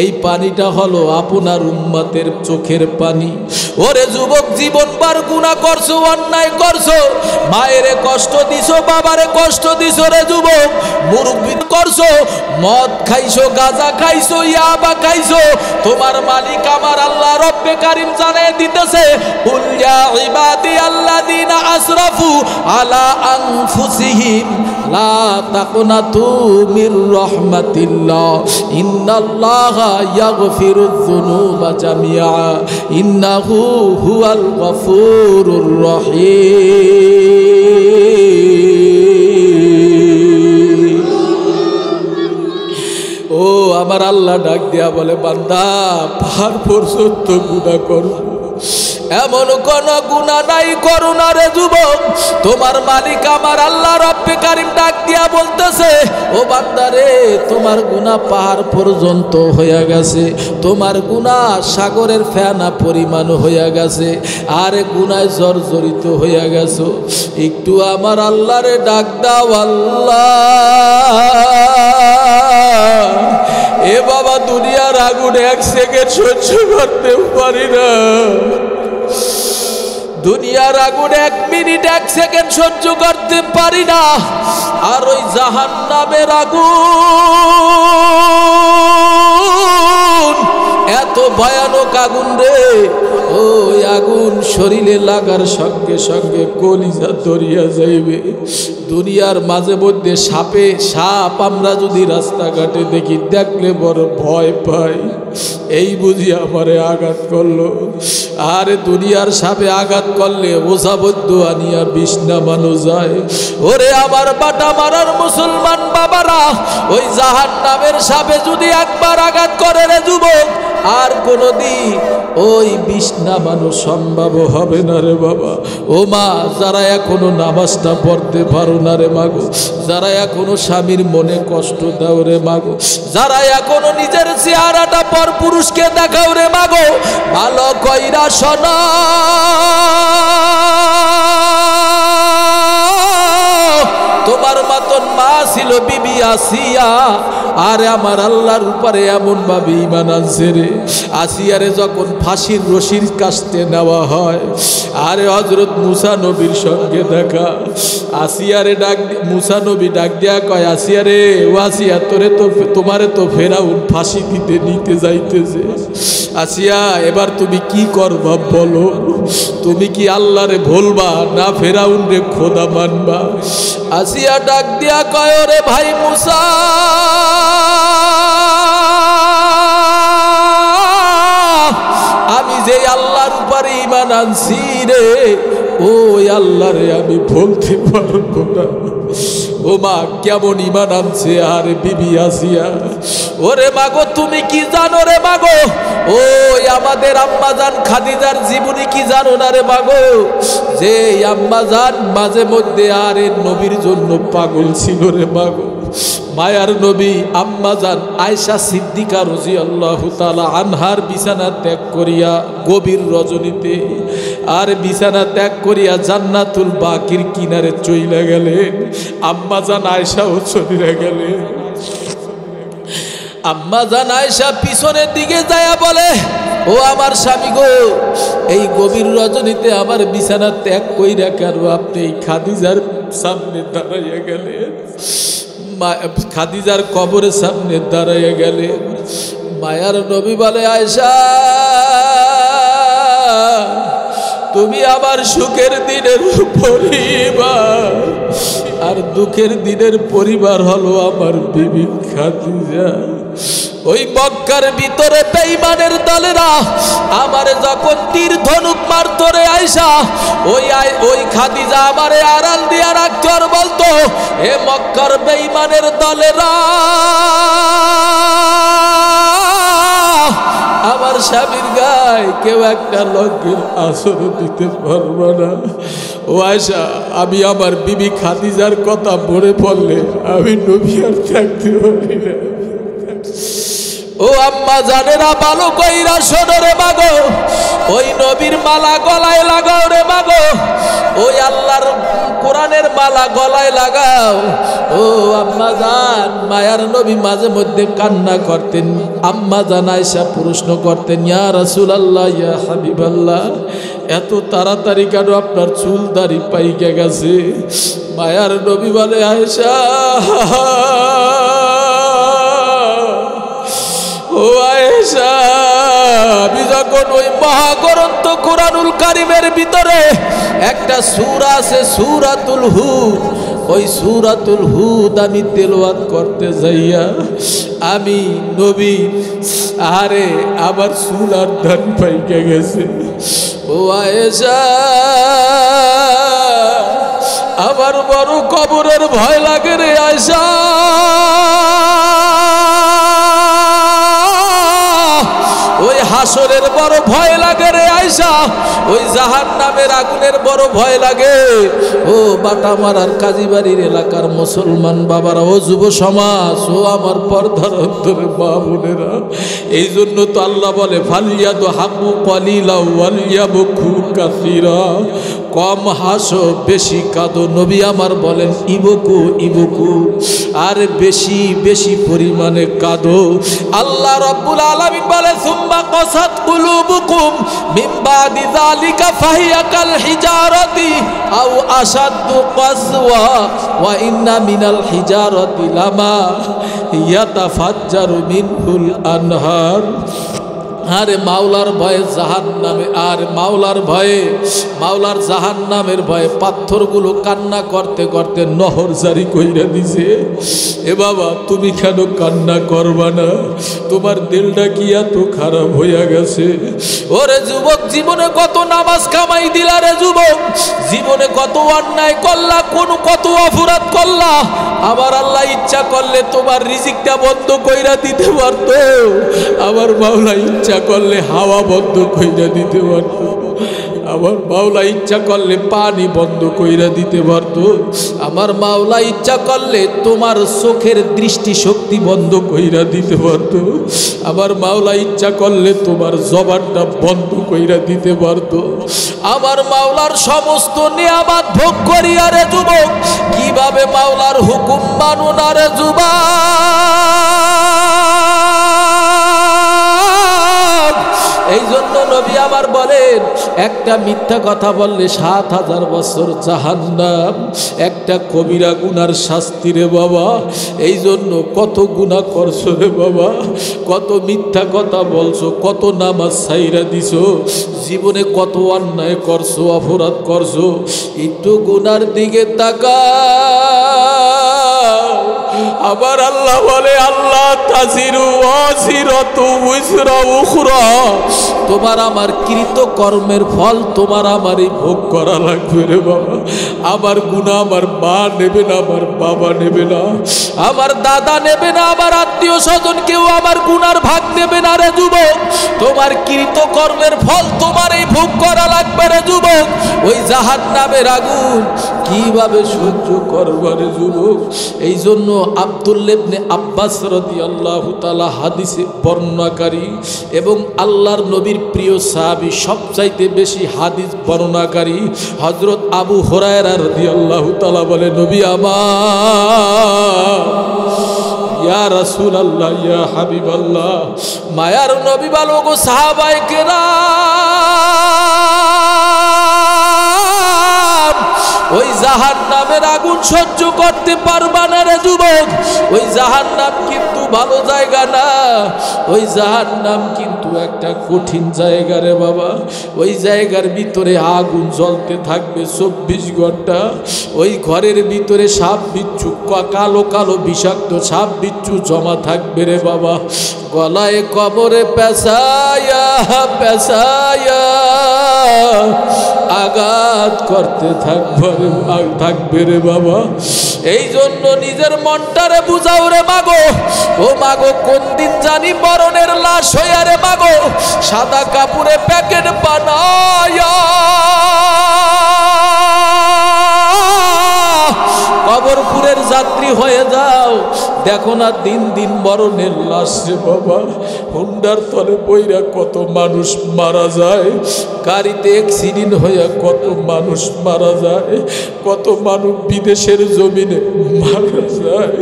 এই পানিটা হলো আপনার উম্মতের চোখের পানি। ওরে যুবক, জীবনবার গুনাহ করছো, অন্যায় করছো, মায়েরে কষ্ট দিছো, বাবারে কষ্ট দিছো রে যুবক, মুরব্বি করছো, মদ খাইছো, গাঁজা খাইছো, ইয়াবা খাইছো, তোমার মালিক আমার আল্লাহ রব্বে কারীম জানায় দিতেছে, কুল ইয়া ইবাদি আল্লাযিনা আসরাফু আলা আনফুসিহিম লা তাকুনাতু মির রাহমাতিল্লাহ ইন্নাল্লাহা ইয়াগফিরুয যুনুবা জামিআ ইন্নাহু হুয়াল গফুরুর রহিম। ও আমার আল্লাহ ডাক দিয়া বলে, বান্দা পার পর্যন্ত গুনাহ করো, এমন কোন গুনাহ নাই করো না রে যুবক। তোমার মালিক আমার আল্লাহ রব্বে কারীম ডাক দিয়া বলতেছে, ও বান্দা রে, তোমার গুনাহ পাহাড় পর্যন্ত হইয়া গেছে, তোমার গুনাহ সাগরের ফেনা পরিমাণ হইয়া গেছে, আর গুনায় জর্জরিত হইয়া গেছো, একটু আমার আল্লাহরে ডাক দাও। আল্লাহ এ বাবা, দুনিয়ার আগুন 1 সেকেন্ড সহ্য করতে পারি না, দুনিয়ার আগুন 1 মিনিট 1 সেকেন্ড সহ্য করতে পারি না, আর ওই জাহান্নামের আগুন এত ভয়ানক আগুন রে, ওই আগুন শরীরে লাগার সঙ্গে সঙ্গে কলিজা দরিয়া যাইবে। দুনিয়ার মাঝে মধ্যে সাপ আমরা যদি রাস্তাঘাটে দেখি, দেখলে বড় ভয় পাই, এই বুঝি আমারে আঘাত করলো। আর দুনিয়ার সাপে আঘাত করলে ওঝাবদ্ধ আনিয়া বিষ নামানো যায়। ওরে আমার বাটা মারার মুসলমান বাবারা, ওই জাহান্নামের সাপে যদি একবার আঘাত করে রে যুবক, আর কোনদিন ওই বিষ নামানো সম্ভব হবে না রে বাবা। ও মা, যারা এখনো নামাজটা পড়তে পারো না রে মাগো, যারা এখনো স্বামীর মনে কষ্ট দাও রে মাগো, যারা এখনো নিজের চেহারাটা পর পুরুষকে দেখাও রে মাগো, ভালো কইরা শোনো, তোমার মতন মা ছিল বিবি আসিয়া, আর আমার আল্লাহর উপরে এমন ভাবে ঈমান আনছে রে। আসিয়ারে যখন ফাঁসির রশির কাস্তে নেওয়া হয়, আরে হযরত মুসা নবীর সঙ্গে দেখা, আসিয়ারে ডাক, মুসা নবী ডাক দিয়া কয়, আসিয়ারে, ও আসিয়া, তোমারে তো ফেরাউন ফাঁসি দিতে নিতে যাইতেছে। আসিয়া, এবার তুমি কি করবা বলো? তুমি কি আল্লাহরে ভুলবা না ফেরাউন রে খোদা মানবা? আসিয়া ডাক দিয়া কয়, রে ভাই মুসা, আমি যে আল্লাহর উপর আমার ঈমান আনছি রে, ওই আল্লাহ রে আমি বলতে পারবো না। ও মা কেমন ঈমান আনছে আর বিবি আসিয়া। ওরে মাগো তুমি কি জানো রে মাগো, ওই আমাদের আম্মাজান খাদিজার জীবনী কি জানো না রে মাগো, যে আম্মাজান মাঝে মধ্যে আর নবীর জন্য পাগল ছিল রে মাগো। মায়ার নবী আম্মাজান আয়েশা সিদ্দিকা রাদিয়াল্লাহু তাআলা আনহার বিছানা ত্যাগ করিয়া গভীর রজনীতে আর বিছানা ত্যাগ করিয়া জান্নাতুল বাকির কিনারে চইলা গেলেন। আম্মাজান আয়েশাও চলিয়া গেলেন। আম্মাজান আয়েশা পিছনের দিকে যায়া বলে, ও আমার স্বামী গো, এই গভীর রজনীতে আমার বিছানা ত্যাগ কইরা কেন আপনি এই খাদিজার সামনে দাঁড়াইয়া গেলেন? খাদিজার কবরের সামনে দাঁড়াইয়া গেলেন। মায়ার নবী বলে, আয়েশা তুমি আমার সুখের দিনের পরিবার আর দুঃখের দিনের পরিবার হলো আমার বিবি খাদিজা। ওই মক্কার ভিতরে বেঈমানের দলেরা আমারে যখন তীর ধনুক মারতো রে আয়েশা, ওই খাদিজা আমারে আড়াল দিয়া রাখতো আর বলতো, এ মক্কার বেঈমানের দলেরা আমার স্বামীর গায়ে কেউ একটা লগ্গের আসর দিতে পারবে না। ও আয়েশা আমি আমার বিবি খাদিজার কথা মনে পড়লে আমি নবী আর থাকতে পারি না। ও আম্মা জানেরা ভালো কইরা শোনো রে মাগো, ওই নবীর মালা গলায় লাগাও রে মাগো, ওই আল্লাহর কোরআনের মালা গলায় লাগাও। ও আম্মা জান, মায়ার নবী মাঝে মধ্যে কান্না করতেন। আম্মা জান আয়েশা প্রশ্ন করতেন, ইয়া রাসূলুল্লাহ ইয়া হাবিবাল্লাহ, এত তাড়াতাড়ি কেন আপনার চুল দাড়ি পাইকে গেছে? মায়ার নবী বলে, আয়েশা ও আয়েশা, আমি যখন ওই মহাগ্রন্থ কোরআনুল কারীমের ভিতরে একটা সূরা আছে সূরাতুল হুদ, ওই সূরাতুল হুদ আমি তেলাওয়াত করতে যাইয়া আমি নবী আরে আমার চুল আর দাড়ি পাইকে গেছে। ও আয়েশা আমার বড় কবরের ভয় লাগে রে আয়েশা, ওই হাসরের বড় ভয় লাগে রে আয়েশা, ওই জাহান্নামের আগুনের বড় ভয় লাগে। ও বাটামারার কাজীবাড়ির এলাকার মুসলমান বাবারা, ও যুব সমাজ, ও আমার পর্দার অন্তরে মা বোনেরা, এই জন্য তো আল্লাহ বলে ফালিয়াদু হাকু কলিলা ওয়ালিয়াবকু কাসীরা, কম হাসো বেশি কাঁদো। নবী আমার বলেন ইবকু ইবকু, আর বেশি বেশি পরিমাণে কাঁদো। আল্লাহ রাব্বুল আলামিন বলে সুম্মা কাসাত কুলুবুকুম মিন বাদি যালিকা ফাহিয়া কাল হিজারাতি আও আশাদ্দু কাসওয়া ওয়া ইন্না মিনাল হিজারাতি লামা ইয়াতাফাজ্জারু মিনহুল আনহার। আরে মাওলার ভয়ে জাহান্নামে, আর মাওলার ভয়ে মাওলার জাহান্নামের ভয়ে পাথরগুলো কান্না করতে করতে নহর জারি কইরা দিছে। এ বাবা তুমি কেন কান্না করবা না? তোমার দিলটা কি এত খারাপ হইয়া গেছে? ওরে যুবক, জীবনে কত নামাজ কামাই দিলা রে যুবক, জীবনে কত অন্যায় করলা, কত অপরাধ করলা। আমার আল্লাহ ইচ্ছা করলে তোমার রিজিকটা বন্ধ কইরা দিতে পারতো, আমার মাওলা ইচ্ছা করলে হাওয়া বন্ধ কইরা দিতে পারতো, আমার মাওলা ইচ্ছা করলে পানি বন্ধ কইরা দিতে পারতো, আমার মাওলা ইচ্ছা করলে তোমার চোখের দৃষ্টি শক্তি বন্ধ কইরা দিতে পারতো, আমার মাওলা ইচ্ছা করলে তোমার জবানটা বন্ধ কইরা দিতে পারতো। আমার মাওলার সমস্ত নিয়ামত ভোগ করিয়া রে যুবক, কিভাবে মাওলার হুকুম মানো না রে যুবক? এই জন্য নবী আমার বলেন, একটা মিথ্যা কথা বললে ৭,০০০ বছর জাহান্নাম, একটা কবিরা গুনার শাস্তি রে বাবা। এই জন্য কত গুনাহ করছো রে বাবা, কত মিথ্যা কথা বলছো, কত নামাজ ছাইরা দিছো, জীবনে কত অন্যায় করছো, অপরাধ করছো। একটু গুনার দিকে তাকাও। আবার আল্লাহ বলে, আল্লাহ তাজিরু ওয়াজিরাতু উযরা উখরা তোমার আমার কৃত কর্মের ফল তোমার আমারই ভোগ করা লাগবে রে বাবা। আমার গুনাহ আমার মা নেবে না, আমার বাবা নেবে না, আমার দাদা নেবে না, আমার আত্মীয় স্বজন কেউ আমার গুনার ভাগ নেবে না রে যুবক। তোমার কৃত কর্মের ফল তোমারই ভোগ করা লাগবে রে যুবক। ওই জাহান্নামের আগুন কিভাবে সহ্য করবে রে যুবক? এই জন্য আব্দুল্লাহ ইবনে আব্বাস রাদিয়াল্লাহু তাআলা হাদিসে বর্ণনাকারী এবং আল্লাহর নবীর প্রিয় সাহাবী, সবচাইতে বেশি হাদিস বর্ণনাকারী হযরত আবু হুরায়রা রাদিয়াল্লাহু তাআলা বলে, নবী আমার, ইয়া রাসূলুল্লাহ, ইয়া হাবিবাল্লাহ, মায়ার নবী বলো গো সাহাবায়ে কেরাম, ওই জাহান্নামের আগুন সহ্য করতে পারবা না রে যুবক। ওই জাহান্নাম কিন্তু ভালো জায়গা না, ওই জাহান্নাম কিন্তু একটা কঠিন জায়গা রে বাবা। ওই জায়গার ভিতরে আগুন জ্বলতে থাকবে 24 ঘন্টা। ওই ঘরের ভিতরে সাপ বিচ্ছু, কালো কালো বিষাক্ত সাপ বিচ্ছু জমা থাকবে রে বাবা। গলায় কবরে পেঁচায়া পেঁচায়া আঘাত করতে থাকবে রে বাবা। এই জন্য নিজের মনটারে বুঝাও রে মাগো। ও মাগো, কোন দিন জানি মরণের লাশ হইয়া রে মাগো সাদা কাপড়ে প্যাকেট বানায়া কবরপুরের যাত্রী হয়ে যাও। দেখো না দিন দিন মরণের লাশ রে বাবা। হুন্ডার তলে পইরা কত মানুষ মারা যায়, গাড়িতে অ্যাক্সিডেন্ট হইয়া কত মানুষ মারা যায়, কত মানুষ বিদেশের জমিনে মারা যায়।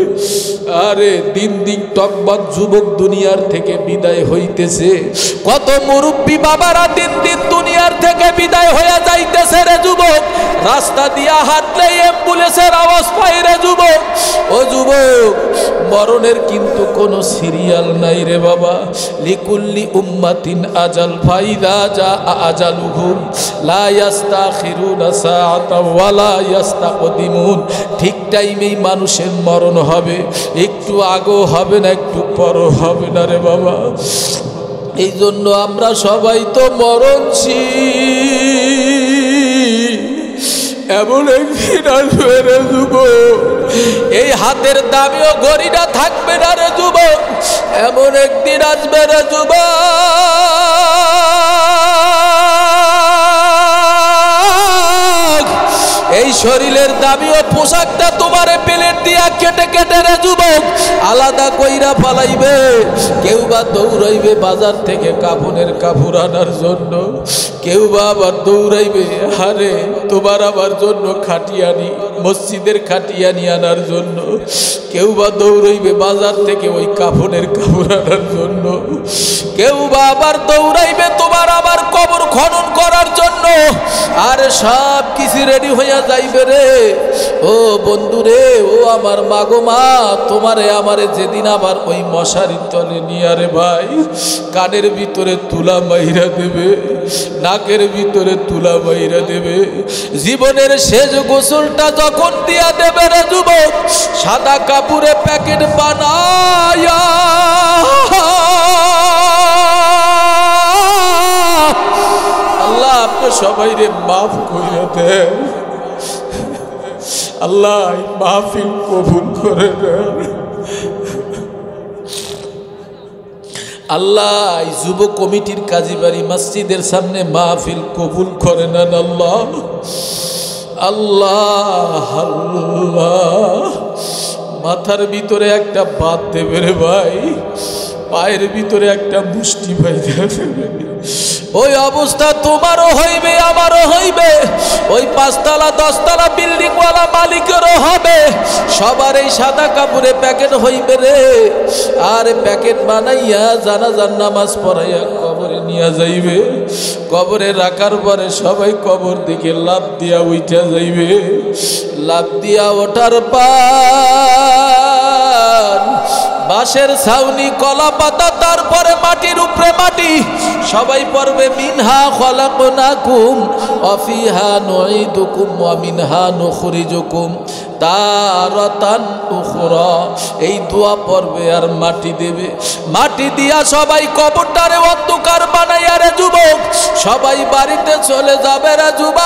আরে দিন দিন টকবক যুবক দুনিয়ার থেকে বিদায় হইতেছে, কত মুরব্বী বাবারা দিন দিন দুনিয়ার থেকে বিদায় হইয়া যাইতেছে রে যুবক। রাস্তা দিয়া হাঁটলে অ্যাম্বুলেন্সের আওয়াজ পাই রে যুবক। ও যুবক, মরণের কিন্তু কোনো সিরিয়াল নাই রে বাবা। লিকুল্লি উম্মাতিন আজাল, ফাইদা জা আজালুহুম লা ইস্তাখিরুনা সাআতাও ওয়া লা ইস্তাকদিমুন। ঠিক টাইমেই মানুষের মরণ হবে, একটু আগেও হবে না, একটু পরও হবে না রে বাবা। এই জন্য আমরা সবাই তো মরণশীল। এমন একদিন আসবে রে যুবক, এই হাতের দামিও ঘড়িটা থাকবে না রে যুবক। এমন একদিন আসবে রে যুবক, এই শরীরের দামিও পোশাকটা তোমারে প্লেট দিয়া কেটে কেটে রে যুবক আলাদা কইরা ফালাইবে। কেউ বা দৌড়াইবে বাজার থেকে কাফনের কাপড় আনার জন্য, কেউ বা আবার দৌড়াইবে আরে তোমার আমার জন্য খাটিয়ানি, মসজিদের খাটিয়ানি আনার জন্য। কেউ বা দৌড়াইবে বাজার থেকে ওই কাফনের কাপড় আনার জন্য। কেউ বা আবার দৌড়াইবে তোমার আবার কবর খনন করার জন্য। আর সব কিছু রেডি হইয়া যাইবে রে। ও বন্ধু রে, ও আমার মাগো মা, তোমারে আমারে যেদিন আবার ওই মশারির তলে নিয়ে রে ভাই কানের ভিতরে তুলা মাইরা দেবে, নাকের ভিতরে তুলা মাইরা দেবে, জীবনের শেষ গোসলটা যখন দিয়া দেবে রে যুবক, সাদা কাপড়ে প্যাকেট বানায়া আল্লাহ আপনি সবাই রে মাফ কইরা দেন। আল্লাহ মাহফিল কবুল করে দেন। আল্লাহ যুব কমিটির কাজীবাড়ি মসজিদের সামনে মাহফিল কবুল করে নেন। আল্লাহ আল্লাহ আল্লাহ, মাথার ভিতরে একটা বাত দেবে রে ভাই, পায়ের ভিতরে একটা মুষ্টি ভাই দেবে। ওই অবস্থা তোমারও হইবে, আমারও হইবে, ওই 5 তলা 10 তলা বিল্ডিং ওয়ালা মালিকেরও হবে। সবার এই সাদা কাপড়ে প্যাকেট হইবে রে। আর প্যাকেট বানাইয়া জানাজার নামাজ পড়াইয়া কবরে নিয়ে যাইবে। কবরে রাখার পরে সবাই কবর দিকে লাফ দিয়া উঠা যাইবে। লাফ দিয়া ওঠার পর বাঁশের ছাউনি, কলা পাতা, তারপরে মাটির উপরে মাটি, সবাই পড়বে মিনহা খলাকনাকুম ওয়া ফিহা নুঈদুকুম ওয়া মিনহা নুখরিজুকুম তারাতান উখরা। এই দোয়া পড়বে আর মাটি দেবে। মাটি দিয়া সবাই কবরটারে অন্ধকার বানাইয়া রে যুবক সবাই বাড়িতে চলে যাবে রে যুবক।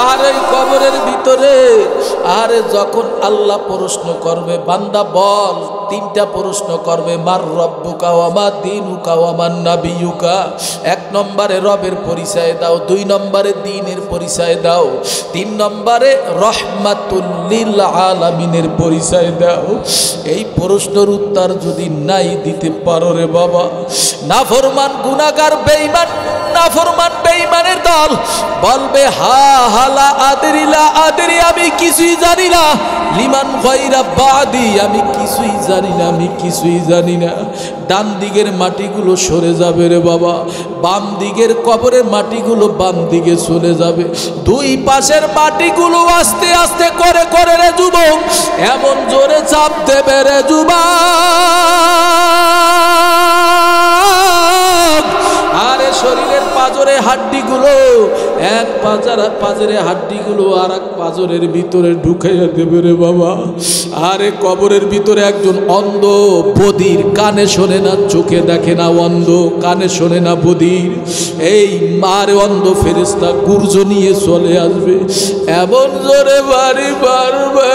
আর এই কবরের ভিতরে আরে যখন আল্লাহ প্রশ্ন করবে, বান্দা বল, তিনটা প্রশ্ন করবে, মার রব্বুকা ওয়া মা দীনুকা ওয়া মান নাবিয়ুকা। এক নম্বরে রবের পরিচয় দাও, দুই নম্বরে দ্বীনের পরিচয় দাও, তিন নম্বরে রহমাতুল লিল আলামিনের পরিচয় দাও। এই প্রশ্নের উত্তর যদি নাই দিতে পারো রে বাবা, নাফরমান গুনাহগার বেঈমান, নাফরমান বেঈমানের দল বলবে হা হালা আদরি লা আদরি, আমি কিছুই জানি না, লিমান গায়রা বাদি, আমি কিছুই জানি না, আমি কিছুই জানি না। ডান দিকের মাটিগুলো সরে যাবে রে বাবা, বাম দিকের কবরের মাটিগুলো বাম দিকে চলে যাবে, দুই পাশের মাটিগুলো আস্তে আস্তে করে করে রে যুবক এমন জোরে চাপ দেবে রে যুবক। আরে শরীরের পাজরে হাড্ডিগুলো, এক পাজরে হাড্ডিগুলো আর এক পাজরের ভিতরে ঢুকাইয়া দেবে রে বাবা। আরে কবরের ভিতরে একজন অন্ধ বধির, কানে শোনে না, চোখে দেখে না, অন্ধ, কানে শোনে না, বধির, এই মারে অন্ধ ফেরেশতা গুর্জ নিয়ে চলে আসবে, এমন জোরে বাড়ি মারবে,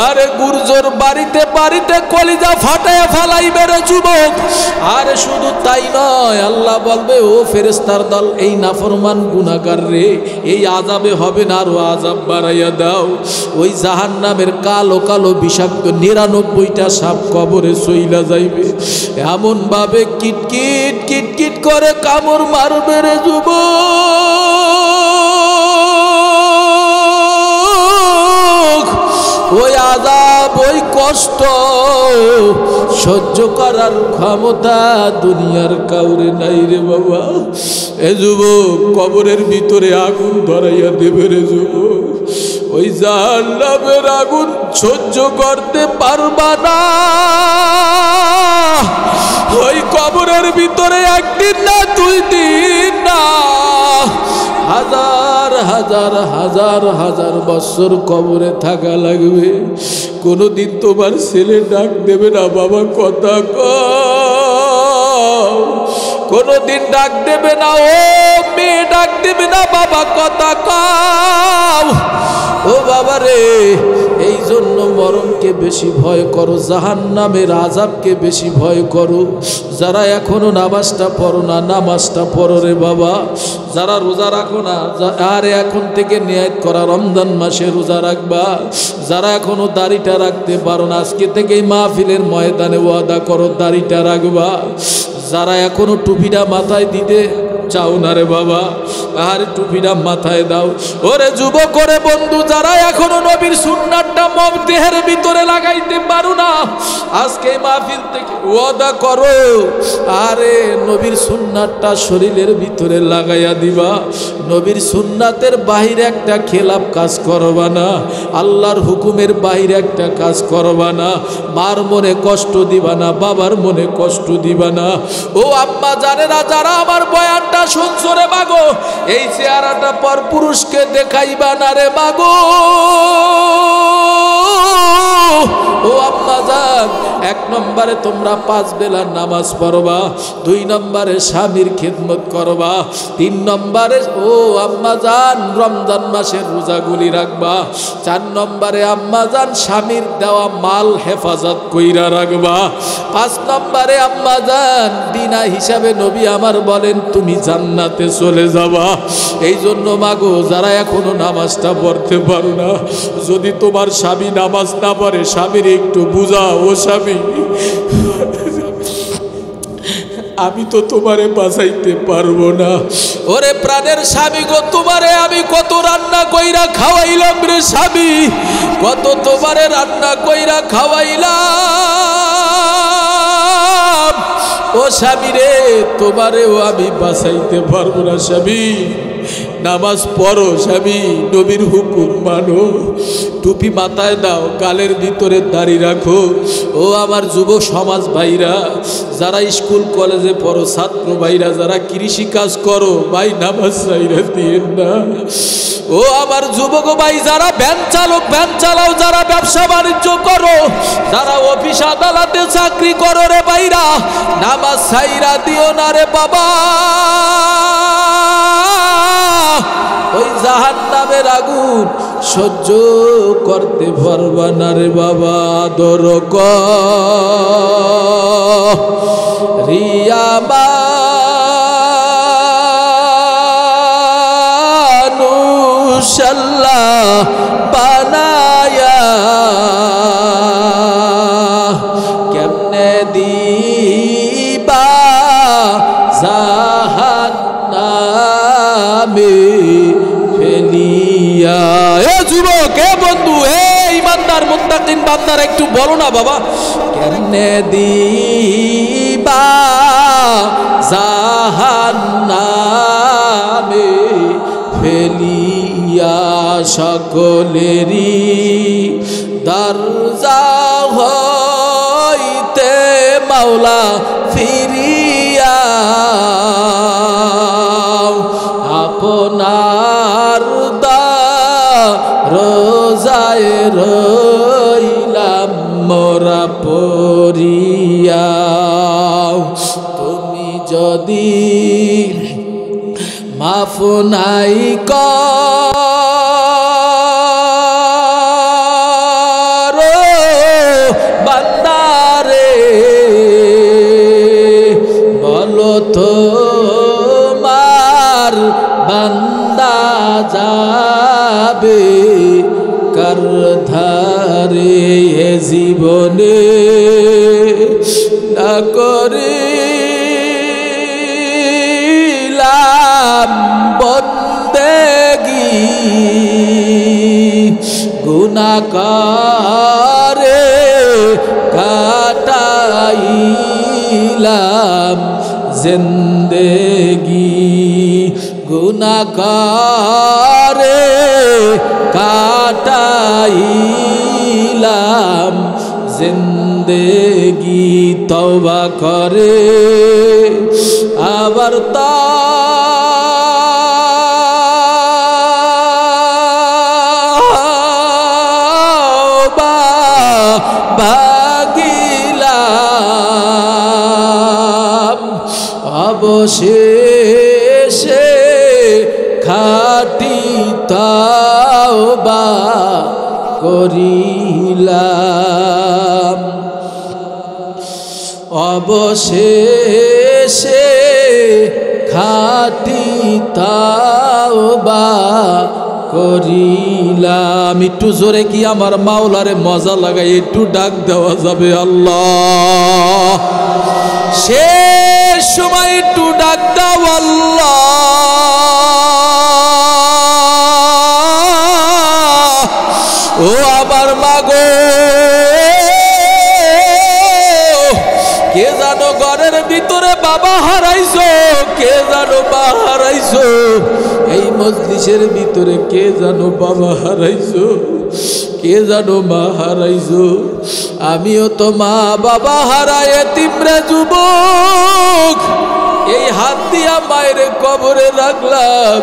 আরে গুর্জর বাড়িতে বাড়িতে কলিজা ফাটায় ফালাইবে রে যুবক। আরে শুধু তাই নয়, আল্লাহ বলবে ও ফেরেশতার দল, এই নাফরমান গুনাহগার রে, এই আযাবে হবে না, আরো আযাব বাড়াইয়া দাও। ওই জাহান্নামের কালো কালো বিষাক্ত ৯৯টা সাপ কবরে চইলা যাইবে, এমন ভাবে কিটকিট কিটকিট করে কামড় মারবে রে যুবক। ওই আযাব, ওই কষ্ট সহ্য করার ক্ষমতা দুনিয়ার কাউরে নাই রে বাবা। এ যুবক, কবরের ভিতরে আগুন ধরাইয়া দেবে রে যুবক, ওই জাহান্নামের আগুন সহ্য করতে পারবা না। ওই কবরের ভিতরে একদিন না, দুই দিন না, হাজার হাজার হাজার হাজার বছর কবরে থাকা লাগবে। কোনোদিন তোমার ছেলে ডাক দেবে না, বাবা কথা কও, কোনোদিন ডাক দেবে না, ও মেয়ে ডাক দেবে না, বাবা কথা কও। ও বাবা রে, এই জন্য মরণকে বেশি ভয় করো, জাহান্নামের আযাবকে বেশি ভয় করো। যারা এখনো নামাজটা পড়ো না, নামাজটা পড়ো রে বাবা। যারা রোজা রাখো না, আরে এখন থেকে নিয়ত করা রমজান মাসে রোজা রাখবা। যারা এখনো দাড়িটা রাখতে পারো না, আজকে থেকেই মাহফিলের ময়দানে ওয়াদা করো দাড়িটা রাখবা। যারা এখনো টুপিটা মাথায় দিতে চাও না রে বাবা, আর টুপিটা মাথায় দাও। ওরে যুবক, করে বন্ধু, যারা এখনো নবীর সুন্নাতটা দেহের ভিতরে লাগাইতে পারো না, আজকে মাহফিল থেকে ওয়াদা করো, আরে নবীর সুন্নাতটা শরীরের ভিতরে লাগাইয়া দিবা। নবীর সুন্নাতের বাহিরে একটা খেলাপ কাজ করবা না, আল্লাহর হুকুমের বাহিরে একটা কাজ করবা না, মার মনে কষ্ট দিবা না, বাবার মনে কষ্ট দিবা না। ও আম্মা জানেরা, যারা আমার বয়ানটা শুনছো রে মাগো, এই চেহারাটা পর পুরুষকে দেখাইবা না রে মাগো। ও আম্মা জান, এক নম্বরে তোমরা 5 বেলার নামাজ পড়বা, 2 নম্বরে স্বামীর খেদমত করবা, 3 নম্বরে ও আম্মা জান রমজান মাসের রোজাগুলি রাখবা, 4 নম্বরে আম্মা জান স্বামীর দেওয়া মাল হেফাজত কইরা রাখবা, 5 নম্বরে আম্মা জান বিনা হিসাবে নবী আমার বলেন তুমি জান্নাতে চলে যাবা। এই জন্য মাগো, যারা এখনো নামাজটা পড়তে পারো না, যদি তোমার স্বামী নামাজ না পড়ে, স্বামীর একটু বুঝাও, ও স্বামী, আমি তো তোমারে বাঁচাইতে পারবো না। ওরে প্রাণের স্বামী গো, তোমারে আমি কত রান্না কইরা খাওয়াইলাম রে স্বামী, কত তোমারে রান্না কইরা খাওয়াইলাম। ও স্বামী রে, তোমারেও আমি বাঁচাইতে পারবো না স্বামী। নামাজ পড়ো স্বামী, নবীর হুকুম মানো, টুপি মাথায় দাও, গালের ভিতরে দাড়ি রাখো। ও আমার যুব সমাজ ভাইরা, যারা স্কুল কলেজে পড়ো, ছাত্র ভাইরা যারা কৃষি কাজ করো, ভাই নামাজ ছাইরা দিয়েন না। ও আমার যুবক ভাই, যারা ভ্যান চালক, ভ্যান চালাও, যারা ব্যবসা বাণিজ্য করো, যারা অফিস আদালতে চাকরি করো রে ভাইরা, নামাজ ছাইরা দিও না রে বাবা। ওই জাহান্নামের আগুন সহ্য করতে পারবা না রে বাবা। দরক রিয়া মানুষাল্লাহ বানায়া, কেমনে দিবা জাহান্নামে ফেলিয়া। এ যুবক, এ বন্ধু, এ ইমানদার মুত্তাকিন বান্দারা, একটু বলো না বাবা, কেমনে দিবা জাহান্নামে ফেলিয়া। সকলেরই দরজা হইতে মাওলা ফিরিয়া, আপনার রোজায় রইলাম মোরা পরিয়া। তুমি যদি মাফ নাই করো বান্দারে, বলো তো মার বান্দা যাবে কার ধারে। এ জীবনে না করিলাম বন্দেগি, গুনাহ করে কাটাইলাম জিন্দেগি, গুনাহ করে কাটাইলাম জিন্দেগি। তওবা করে আবার তওবা ভাগিলাম, অবশেষে খাঁটি তওবা করিলাম, অবশেষে খাঁটি তওবা করিলাম। একটু জোরে কি আমার মাওলারে মজা লাগাই একটু ডাক দেওয়া যাবে? আল্লাহ, শেষ সময় একটু ডাক দাও আল্লাহ। ও আমার মাগো, কে জানো ঘরের ভিতরে বাবা হারাইছো, কে জানো মা হারাইছো, এই মজলিসের ভিতরে কে জানো বাবা হারাইছো, কে জানো মা হারাইছো। আমিও তো মা বাবা হারায় এতিমরে যুবক, এই হাত দিয়া মায়ের কবরে রাখলাম,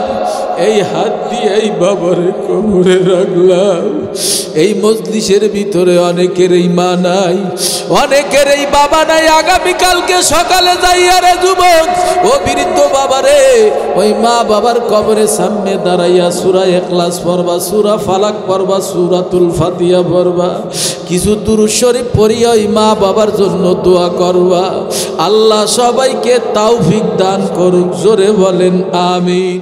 এই হাত দিয়ে এই বাবার কবরে রাখলাম। এই মজলিসের ভিতরে অনেকের এই মা নাই, অনেকের এই বাবা নাই। আগামীকালকে সকালে যাইয়া রে যুবক, ও বৃদ্ধ বাবারে, ওই মা বাবার কবরের সামনে দাঁড়াইয়া সূরা ইখলাস পড়বা, সূরা ফালাক পড়বা, সূরাতুল ফাতিহা পড়বা, কিছু দুরূদ শরীফ পড়িয়া ওই মা বাবার জন্য দোয়া করবা। আল্লাহ সবাইকে তৌফিক দান করুক, জোরে বলেন আমিন।